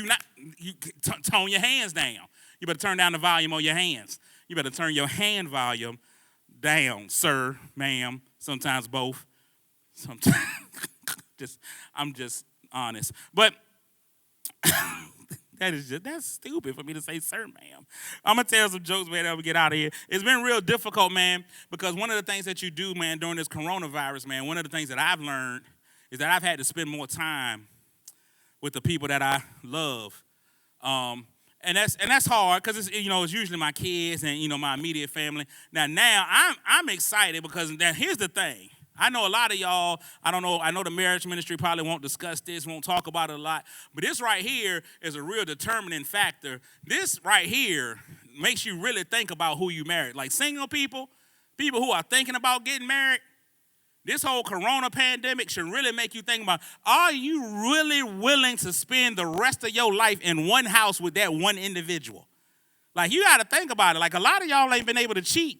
you tone your hands down. You better turn down the volume on your hands. You better turn your hand volume down, sir, ma'am, sometimes both. Sometimes, I'm just honest. But that's stupid for me to say, sir, ma'am. I'm going to tell some jokes, man, that we get out of here. It's been real difficult, man, because one of the things that you do, man, during this coronavirus, man, one of the things that I've learned is that I've had to spend more time with the people that I love. And that's hard because it's usually my kids and my immediate family. Now I'm excited because here's the thing. I know a lot of y'all, I know the marriage ministry probably won't discuss this, won't talk about it a lot, but this right here is a real determining factor. This right here makes you really think about who you married. Like single people who are thinking about getting married, this whole corona pandemic should really make you think about, are you really willing to spend the rest of your life in one house with that one individual? Like, you got to think about it. Like, a lot of y'all ain't been able to cheat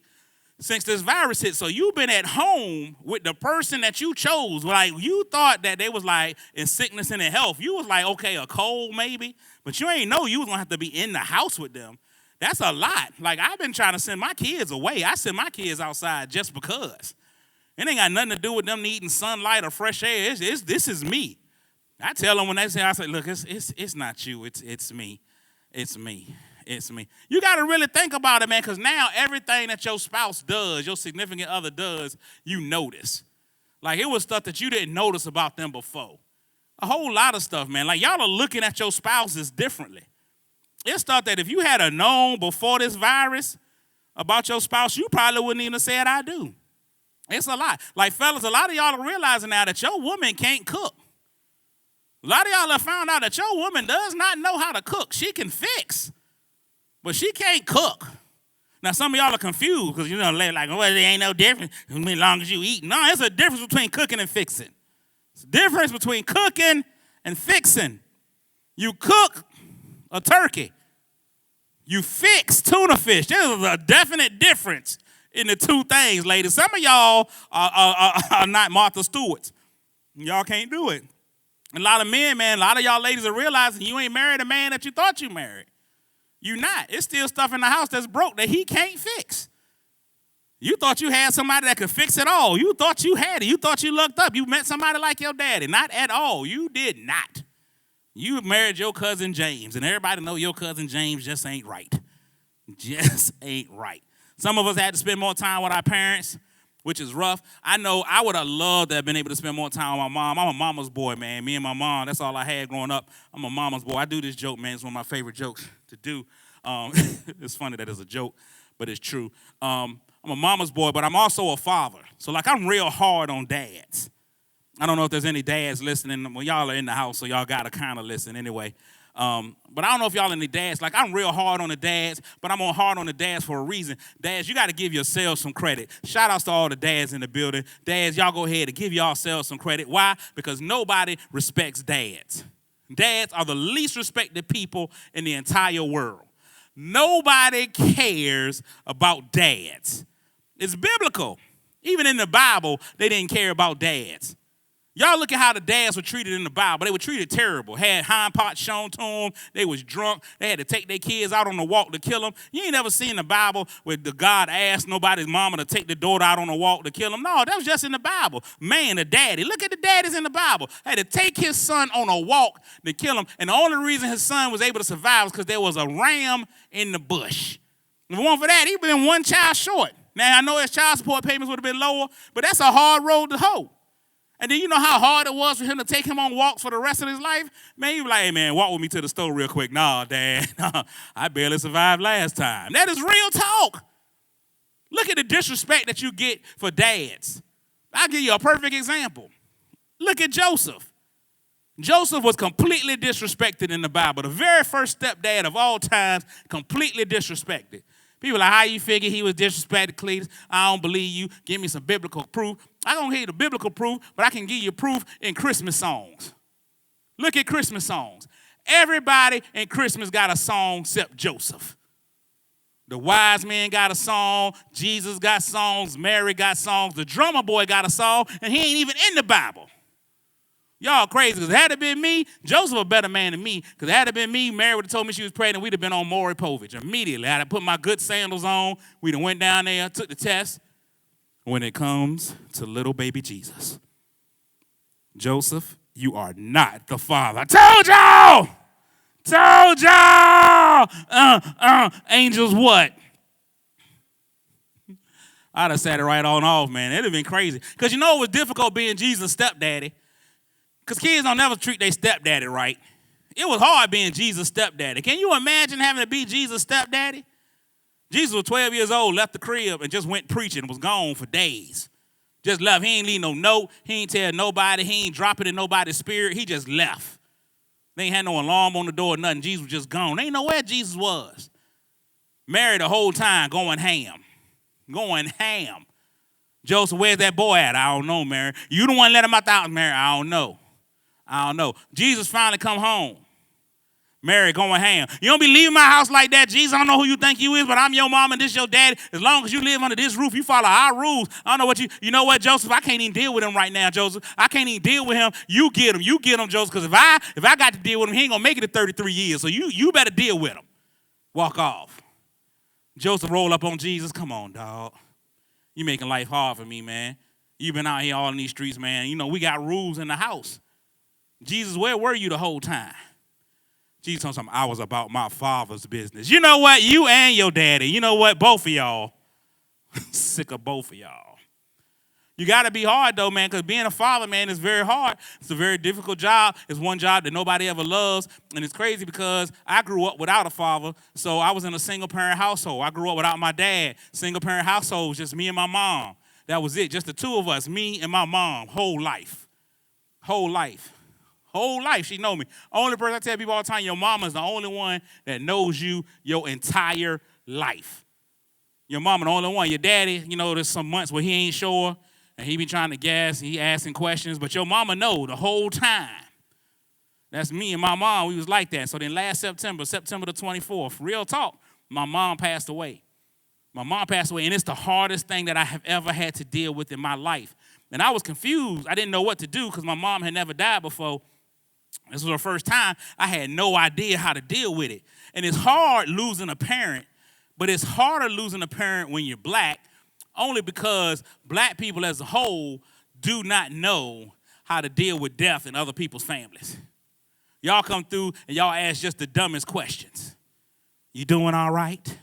since this virus hit. So you've been at home with the person that you chose. Like, you thought that they was like in sickness and in health. You was like, okay, a cold maybe. But you ain't know you was going to have to be in the house with them. That's a lot. Like, I've been trying to send my kids away. I send my kids outside just because. It ain't got nothing to do with them needing sunlight or fresh air. This is me. I tell them when they say, I say, look, it's not you. It's me. It's me. It's me. You got to really think about it, man, because now everything that your spouse does, your significant other does, you notice. Like, it was stuff that you didn't notice about them before. A whole lot of stuff, man. Like, y'all are looking at your spouses differently. It's stuff that if you had known before this virus about your spouse, you probably wouldn't even have said, I do. It's a lot. Like, fellas, a lot of y'all are realizing now that your woman can't cook. A lot of y'all have found out that your woman does not know how to cook. She can fix, but she can't cook. Now, some of y'all are confused because, like, well, there ain't no difference as long as you eat. No, there's a difference between cooking and fixing. It's a difference between cooking and fixing. You cook a turkey. You fix tuna fish. There's a definite difference in the two things, ladies. Some of y'all are not Martha Stewarts. Y'all can't do it. And a lot of men, man, a lot of y'all ladies are realizing you ain't married a man that you thought you married. You not. It's still stuff in the house that's broke that he can't fix. You thought you had somebody that could fix it all. You thought you had it. You thought you lucked up. You met somebody like your daddy. Not at all. You did not. You married your cousin James, and everybody know your cousin James just ain't right. Just ain't right. Some of us had to spend more time with our parents, which is rough. I know I would have loved to have been able to spend more time with my mom. I'm a mama's boy, man. Me and my mom, that's all I had growing up. I'm a mama's boy. I do this joke, man. It's one of my favorite jokes to do. It's funny that it's a joke, but it's true. I'm a mama's boy, but I'm also a father. So, like, I'm real hard on dads. I don't know if there's any dads listening. Well, y'all are in the house, so y'all got to kind of listen anyway. But I don't know if y'all any dads. Like, I'm real hard on the dads, but I'm hard on the dads for a reason. Dads, you got to give yourselves some credit. Shout outs to all the dads in the building. Dads, y'all go ahead and give yourselves some credit. Why? Because nobody respects dads. Dads are the least respected people in the entire world. Nobody cares about dads. It's biblical. Even in the Bible, they didn't care about dads. Y'all look at how the dads were treated in the Bible. They were treated terrible. Had hind parts shown to them. They was drunk. They had to take their kids out on the walk to kill them. You ain't never seen the Bible where the God asked nobody's mama to take the daughter out on a walk to kill them. No, that was just in the Bible. Man, the daddy. Look at the daddies in the Bible. Had to take his son on a walk to kill him. And the only reason his son was able to survive was because there was a ram in the bush. If it weren't for that, he'd been one child short. Now, I know his child support payments would have been lower, but that's a hard road to hoe. And then you know how hard it was for him to take him on walks for the rest of his life? Man, he was like, hey, man, walk with me to the store real quick. Nah, Dad, I barely survived last time. That is real talk. Look at the disrespect that you get for dads. I'll give you a perfect example. Look at Joseph. Joseph was completely disrespected in the Bible. The very first stepdad of all times, completely disrespected. People are like, how you figure he was disrespected, Cletus? I don't believe you. Give me some biblical proof. I don't give you the biblical proof, but I can give you proof in Christmas songs. Look at Christmas songs. Everybody in Christmas got a song except Joseph. The wise men got a song. Jesus got songs. Mary got songs. The drummer boy got a song, and he ain't even in the Bible. Y'all crazy, because had it been me, Joseph a better man than me, because had it been me, Mary would have told me she was pregnant, we'd have been on Maury Povich immediately. I'd have put my good sandals on, we'd have went down there, took the test. When it comes to little baby Jesus, Joseph, you are not the father. I told y'all! Told y'all! Angels what? I'd have sat it right on off, man. It'd have been crazy. Because you know it was difficult being Jesus' stepdaddy. Because kids don't never treat their stepdaddy right. It was hard being Jesus' stepdaddy. Can you imagine having to be Jesus' stepdaddy? Jesus was 12 years old, left the crib, and just went preaching and was gone for days. Just left. He ain't leave no note. He ain't tell nobody. He ain't drop it in nobody's spirit. He just left. They ain't had no alarm on the door or nothing. Jesus was just gone. They ain't know where Jesus was. Mary the whole time going ham. Going ham. Joseph, where's that boy at? I don't know, Mary. You the one let him out the house, Mary. I don't know. Jesus finally come home. Mary going ham. You don't be leaving my house like that. Jesus, I don't know who you think you is, but I'm your mom and this your daddy. As long as you live under this roof, you follow our rules. I don't know what you know what, Joseph? I can't even deal with him right now, Joseph. I can't even deal with him. You get him, Joseph, because if I got to deal with him, he ain't going to make it to 33 years. So you better deal with him. Walk off. Joseph roll up on Jesus. Come on, dog. You making life hard for me, man. You been out here all in these streets, man. You know, we got rules in the house. Jesus, where were you the whole time? Jesus told him, I was about my father's business. You know what? You and your daddy. You know what? Both of y'all. Sick of both of y'all. You got to be hard, though, man, because being a father, man, is very hard. It's a very difficult job. It's one job that nobody ever loves. And it's crazy because I grew up without a father, so I was in a single-parent household. I grew up without my dad. Single-parent household was just me and my mom. That was it, just the two of us, me and my mom, whole life. Whole life. Whole life, she know me. Only person I tell people all the time, your mama's the only one that knows you your entire life. Your mama the only one. Your daddy, you know, there's some months where he ain't sure, and he be trying to guess, and he asking questions, but your mama know the whole time. That's me and my mom. We was like that. So then last September the 24th, real talk, my mom passed away. My mom passed away, and it's the hardest thing that I have ever had to deal with in my life. And I was confused. I didn't know what to do because my mom had never died before. This was her first time. I had no idea how to deal with it. And it's hard losing a parent, but it's harder losing a parent when you're black, only because black people as a whole do not know how to deal with death in other people's families. Y'all come through and y'all ask just the dumbest questions. You doing all right?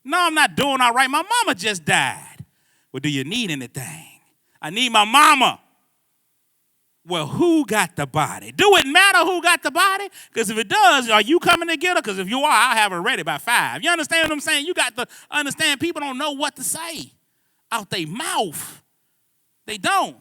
No, I'm not doing all right. My mama just died. Well, do you need anything? I need my mama. Well, who got the body? Do it matter who got the body? Because if it does, are you coming to get her? Because if you are, I'll have her ready by 5. You understand what I'm saying? You got to understand people don't know what to say out their mouth. They don't.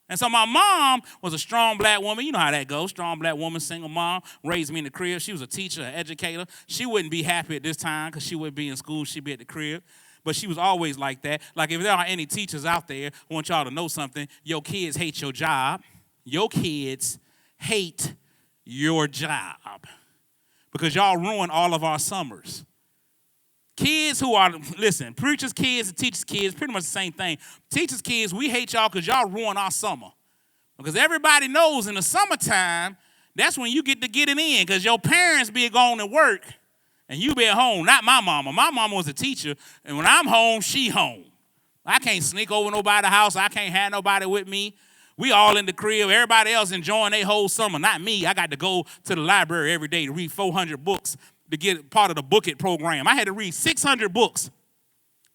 And so my mom was a strong black woman. You know how that goes. Strong black woman, single mom, raised me in the crib. She was a teacher, an educator. She wouldn't be happy at this time because she wouldn't be in school. She'd be at the crib. But she was always like that. Like if there are any teachers out there, I want y'all to know something. Your kids hate your job. Your kids hate your job because y'all ruin all of our summers. Kids who are, listen, preachers' kids and teachers' kids, pretty much the same thing. Teachers' kids, we hate y'all because y'all ruin our summer. Because everybody knows in the summertime, that's when you get to get it in because your parents be going to work and you be at home. Not my mama. My mama was a teacher, and when I'm home, she home. I can't sneak over nobody's house. I can't have nobody with me. We all in the crib. Everybody else enjoying their whole summer. Not me. I got to go to the library every day to read 400 books to get part of the Book It program. I had to read 600 books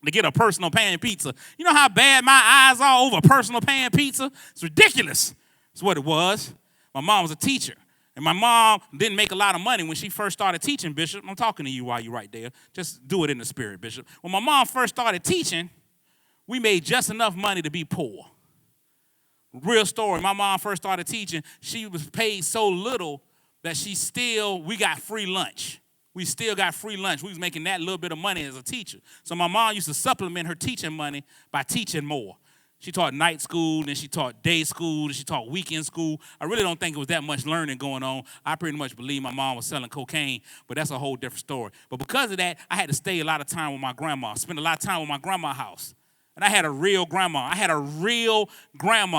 to get a personal pan pizza. You know how bad my eyes are over personal pan pizza? It's ridiculous. That's what it was. My mom was a teacher. And my mom didn't make a lot of money when she first started teaching, Bishop. I'm talking to you while you're right there. Just do it in the spirit, Bishop. When my mom first started teaching, we made just enough money to be poor. Real story. My mom first started teaching. She was paid so little that we got free lunch. We still got free lunch. We was making that little bit of money as a teacher. So my mom used to supplement her teaching money by teaching more. She taught night school, then she taught day school, then she taught weekend school. I really don't think it was that much learning going on. I pretty much believe my mom was selling cocaine, but that's a whole different story. But because of that, I had to stay a lot of time with my grandma, spend a lot of time with my grandma's house. And I had a real grandma.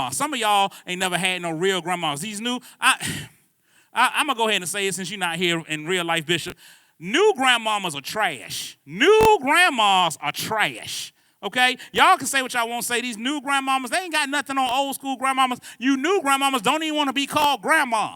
Some of y'all ain't never had no real grandmas. These new, I'm going to go ahead and say it since you're not here in real life, Bishop. New grandmamas are trash. New grandmas are trash. Okay? Y'all can say what y'all want to say. These new grandmamas, they ain't got nothing on old school grandmamas. You new grandmamas don't even want to be called grandma.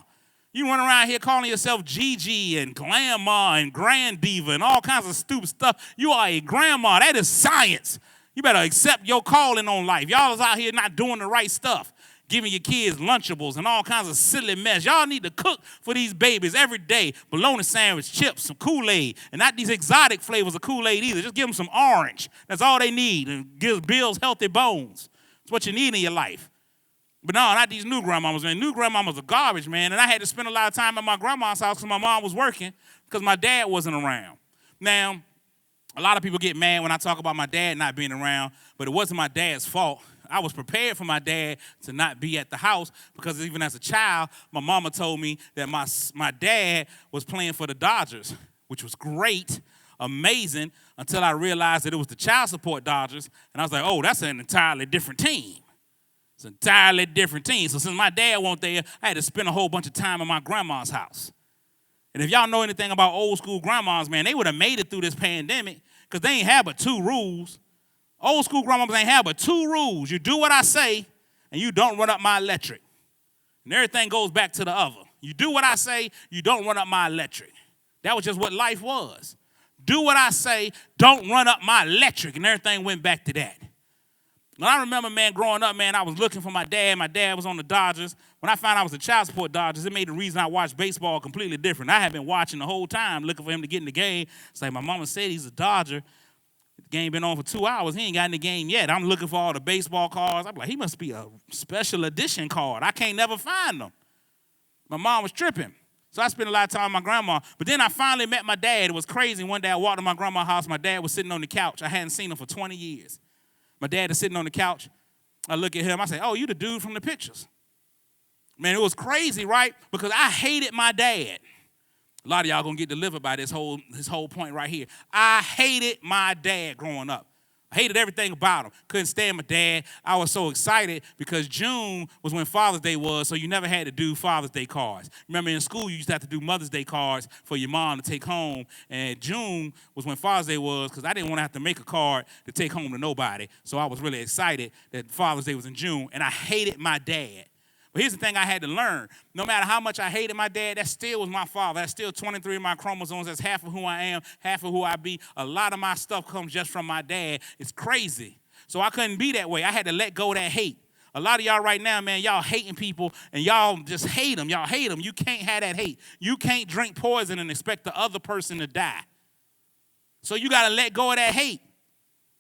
You run around here calling yourself Gigi and Grandma and Grand Diva and all kinds of stupid stuff. You are a grandma. That is science. You better accept your calling on life. Y'all is out here not doing the right stuff, giving your kids Lunchables and all kinds of silly mess. Y'all need to cook for these babies every day. Bologna sandwich, chips, some Kool-Aid, and not these exotic flavors of Kool-Aid either. Just give them some orange. That's all they need, and gives Bill's healthy bones. That's what you need in your life. But no, not these new grandmamas, man. New grandmamas are garbage, man. And I had to spend a lot of time at my grandma's house because my mom was working because my dad wasn't around. Now, a lot of people get mad when I talk about my dad not being around, but it wasn't my dad's fault. I was prepared for my dad to not be at the house because even as a child, my mama told me that my dad was playing for the Dodgers, which was great, amazing, until I realized that it was the child support Dodgers, and I was like, oh, that's an entirely different team. It's an entirely different team. So since my dad wasn't there, I had to spend a whole bunch of time at my grandma's house. And if y'all know anything about old school grandmas, man, they would have made it through this pandemic because they ain't have but 2 rules. Old school grandmas ain't have but 2 rules. You do what I say, and you don't run up my electric. And everything goes back to the other. You do what I say, you don't run up my electric. That was just what life was. Do what I say, don't run up my electric. And everything went back to that. When I remember, man, growing up, man, I was looking for my dad. My dad was on the Dodgers. When I found out I was a child support Dodgers, it made the reason I watched baseball completely different. I had been watching the whole time, looking for him to get in the game. It's like my mama said he's a Dodger. The game been on for 2 hours. He ain't got in the game yet. I'm looking for all the baseball cards. I'm like, he must be a special edition card. I can't never find them. My mom was tripping. So I spent a lot of time with my grandma. But then I finally met my dad. It was crazy. One day I walked to my grandma's house. My dad was sitting on the couch. I hadn't seen him for 20 years. My dad is sitting on the couch. I look at him. I say, oh, you the dude from the pictures. Man, it was crazy, right? Because I hated my dad. A lot of y'all going to get delivered by this whole point right here. I hated my dad growing up. I hated everything about him. Couldn't stand my dad. I was so excited because June was when Father's Day was, so you never had to do Father's Day cards. Remember in school, you used to have to do Mother's Day cards for your mom to take home. And June was when Father's Day was because I didn't want to have to make a card to take home to nobody. So I was really excited that Father's Day was in June, and I hated my dad. But here's the thing I had to learn. No matter how much I hated my dad, that still was my father. That's still 23 of my chromosomes. That's half of who I am, half of who I be. A lot of my stuff comes just from my dad. It's crazy. So I couldn't be that way. I had to let go of that hate. A lot of y'all right now, man, y'all hating people, and y'all just hate them. Y'all hate them. You can't have that hate. You can't drink poison and expect the other person to die. So you got to let go of that hate.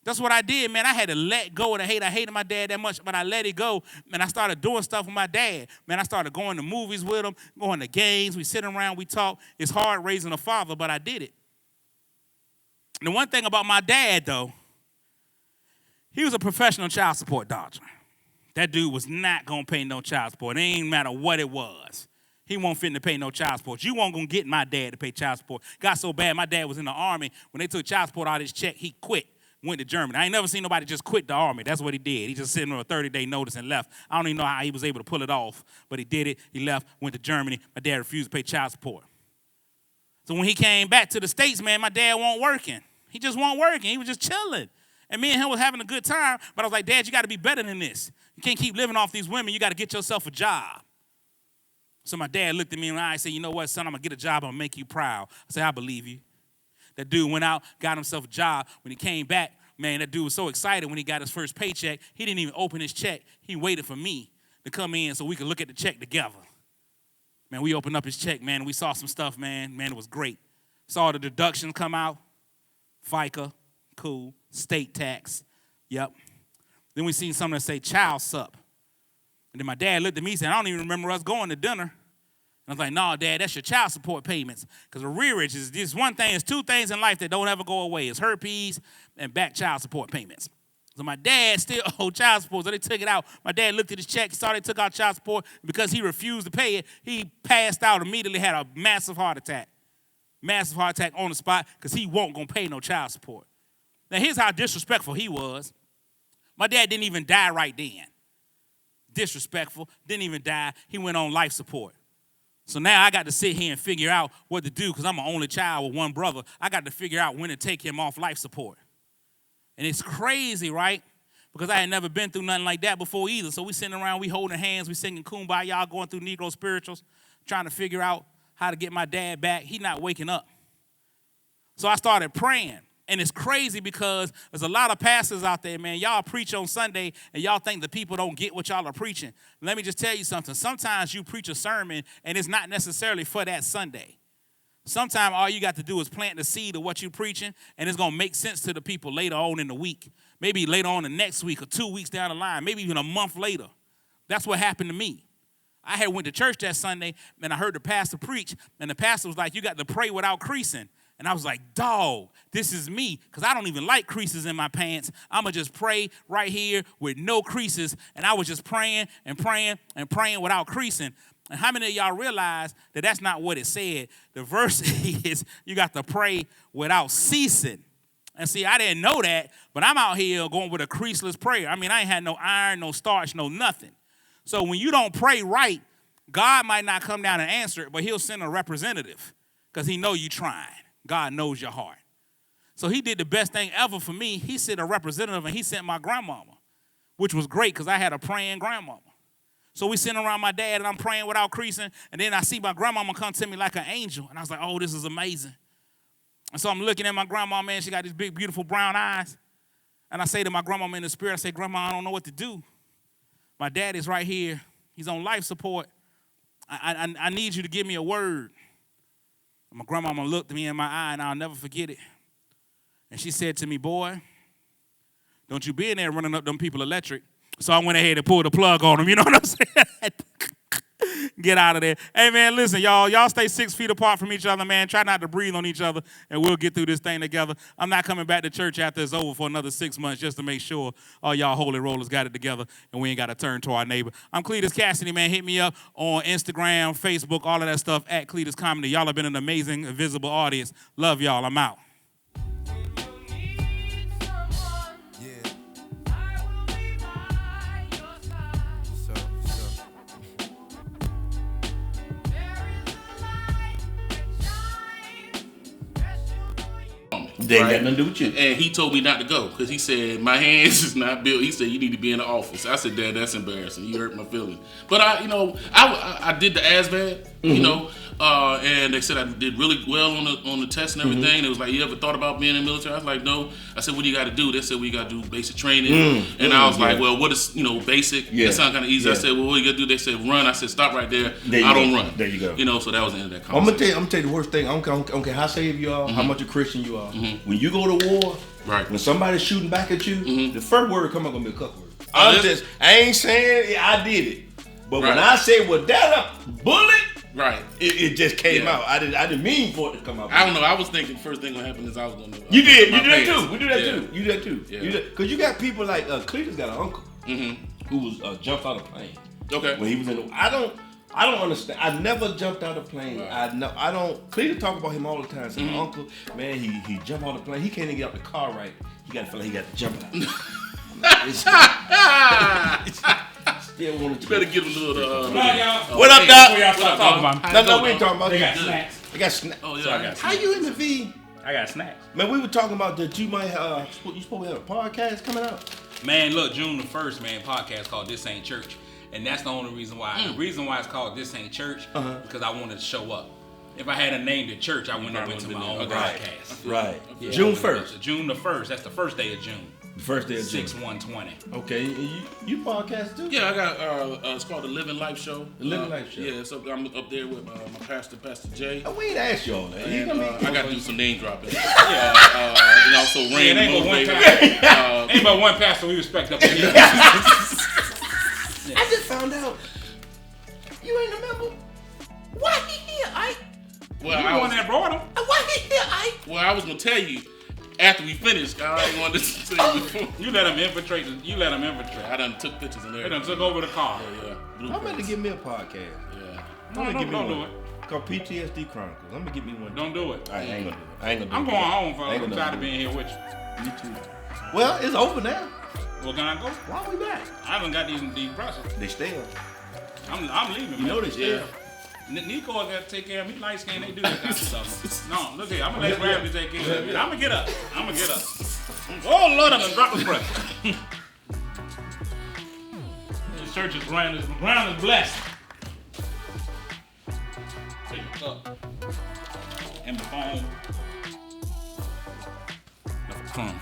That's what I did, man. I had to let go of the hate. I hated my dad that much, but I let it go. And I started doing stuff with my dad. Man, I started going to movies with him, going to games. We sit around, we talk. It's hard raising a father, but I did it. And the one thing about my dad, though, he was a professional child support dodger. That dude was not going to pay no child support. It ain't matter what it was. He won't fit to pay no child support. You won't going to get my dad to pay child support. Got so bad, my dad was in the Army. When they took child support out of his check, he quit. went to Germany. I ain't never seen nobody just quit the army. That's what he did. He just sent him a 30-day notice and left. I don't even know how he was able to pull it off, but he did it. He left, went to Germany. My dad refused to pay child support. So when he came back to the States, man, my dad wasn't working. He just wasn't working. He was just chilling. And me and him was having a good time, but I was like, Dad, you got to be better than this. You can't keep living off these women. You got to get yourself a job. So my dad looked at me in the eye and said, you know what, son, I'm going to get a job. I'm going to make you proud. I said, I believe you. That dude went out, got himself a job. When he came back, man, that dude was so excited when he got his first paycheck. He didn't even open his check. He waited for me to come in so we could look at the check together. Man, we opened up his check, man, and we saw some stuff, man. Man, it was great. Saw the deductions come out. FICA, cool. State tax, yep. Then we seen something that say child sup. And then my dad looked at me and said, I don't even remember us going to dinner. And I was like, no, Dad, that's your child support payments. Because arrearage is just one thing. It's two things in life that don't ever go away. It's herpes and back child support payments. So my dad still owed child support, so they took it out. My dad looked at his check, saw they took out child support. Because he refused to pay it, he passed out immediately, had a massive heart attack. Massive heart attack on the spot because he wasn't going to pay no child support. Now, here's how disrespectful he was. My dad didn't even die right then. Disrespectful, didn't even die. He went on life support. So now I got to sit here and figure out what to do because I'm an only child with one brother. I got to figure out when to take him off life support. And it's crazy, right? Because I had never been through nothing like that before either. So we sitting around, we holding hands, we singing Kumbaya, going through Negro spirituals, trying to figure out how to get my dad back. He not waking up. So I started praying. And it's crazy because there's a lot of pastors out there, man. Y'all preach on Sunday, and y'all think the people don't get what y'all are preaching. Let me just tell you something. Sometimes you preach a sermon, and it's not necessarily for that Sunday. Sometimes all you got to do is plant the seed of what you're preaching, and it's going to make sense to the people later on in the week. Maybe later on the next week or 2 weeks down the line, maybe even a month later. That's what happened to me. I had went to church that Sunday, and I heard the pastor preach, and the pastor was like, you got to pray without creasing. And I was like, dog, this is me, because I don't even like creases in my pants. I'm going to just pray right here with no creases. And I was just praying and praying and praying without creasing. And how many of y'all realize that that's not what it said? The verse is you got to pray without ceasing. And see, I didn't know that, but I'm out here going with a creaseless prayer. I mean, I ain't had no iron, no starch, no nothing. So when you don't pray right, God might not come down and answer it, but he'll send a representative because he know you trying. God knows your heart. So he did the best thing ever for me. He sent a representative, and he sent my grandmama, which was great because I had a praying grandmama. So we sitting around my dad, and I'm praying without creasing, and then I see my grandmama come to me like an angel, and I was like, oh, this is amazing. And so I'm looking at my grandma, man. She got these big, beautiful brown eyes. And I say to my grandmama in the spirit, I say, Grandma, I don't know what to do. My dad is right here. He's on life support. I need you to give me a word. My grandmama looked me in my eye, and I'll never forget it. And she said to me, boy, don't you be in there running up them people electric. So I went ahead and pulled the plug on them. You know what I'm saying? Get out of there. Hey, man, listen, y'all stay 6 feet apart from each other, man. Try not to breathe on each other, and we'll get through this thing together. I'm not coming back to church after it's over for another 6 months just to make sure all y'all holy rollers got it together and we ain't got to turn to our neighbor. I'm Cletus Cassidy, man. Hit me up on Instagram, Facebook, all of that stuff at Cletus Comedy. Y'all have been an amazing, visible audience. Love y'all. I'm out. They ain't got nothing to do with you. And he told me not to go because he said, my hands is not built. He said, you need to be in the office. I said, Dad, that's embarrassing. You hurt my feelings. But I did the ASVAB, you know, and they said I did really well on the test and everything. It was like, you ever thought about being in the military? I was like, no. I said, what do you got to do? They said, we got to do basic training. And I was like, well, what is, basic? That sounds kind of easy. I said, well, what do you got to do? They said, run. I said, stop right there. I don't run. There you go. You know, so that was the end of that I'm conversation. gonna tell you the worst thing. I don't care how saved you are, how much a Christian you are. When you go to war, right? When somebody's shooting back at you, the first word come out gonna be a cuss word. I ain't saying I did it, but when I say, well, that a bullet, right? It just came out. I didn't mean for it to come out. I don't know. I was thinking the first thing gonna happen is I was gonna. You did. You do that too. We do that too. You do that too. Yeah. Because you got people like Cletus got an uncle who was jumped out of a plane. Okay. When he was in the, I don't understand. I never jumped out of a plane. Right. Cletus talk about him all the time. Say, my uncle, man, he jumped out of the plane. He can't even get out the car right. He got to feel like he got to jump out. Still want to. You better give him a little. What up, Doc? Before y'all start talking about me, No, we ain't talking about they got that. snacks. They got snacks. Oh, yeah. So I got How snacks. you in the V? I got snacks. Man, we were talking about that you might have, you supposed to have a podcast coming out. Man, look, June the 1st, man, podcast called This Ain't Church. And that's the only reason why. The reason why it's called This Ain't Church is because I wanted to show up. If I had a name to church, I wouldn't have went to my own broadcast. Right. Yeah, June 1st. June the 1st. That's the first day of June. The first day of June. 6/1/20. Okay, you podcast too? Yeah, I got. It's called the Living Life Show. The Living Life Show. Yeah, so I'm up there with my pastor, Pastor Jay. Oh, we ain't asked y'all that. And, I got to do some name dropping. And also Yeah, Rain ain't but one Motivator. pastor. Ain't but one pastor we respect up there. I just found out. You ain't a member? Why he here, Ike? Well, You the one that brought him. Why he here, Ike? Well, I was gonna tell you after we finised. I ain't wanted to tell you before. You let him infiltrate. You let him infiltrate. I done took pictures in there. They done took over the car. Yeah. I'm about to give me a podcast. Yeah. No, don't do it. Called PTSD Chronicles. I'm gonna get me one. Don't do it. I ain't gonna do it. I ain't gonna do I'm it. going home, I folks. ain't I'm gonna tired do of being here with you. Me too. Well, it's over now. Well, can I go? Why we back? I done got these brushes. They stale. I'm leaving. You know they stale. Nico got to take care of me. Light skin, they do that kind of stuff. No, look here. I'm going to let Gravity take care of it. I'm going to get up. Oh, Lord, I'm going to drop the brush. The church is ground is blessed. Take your cup. And my phone. Come.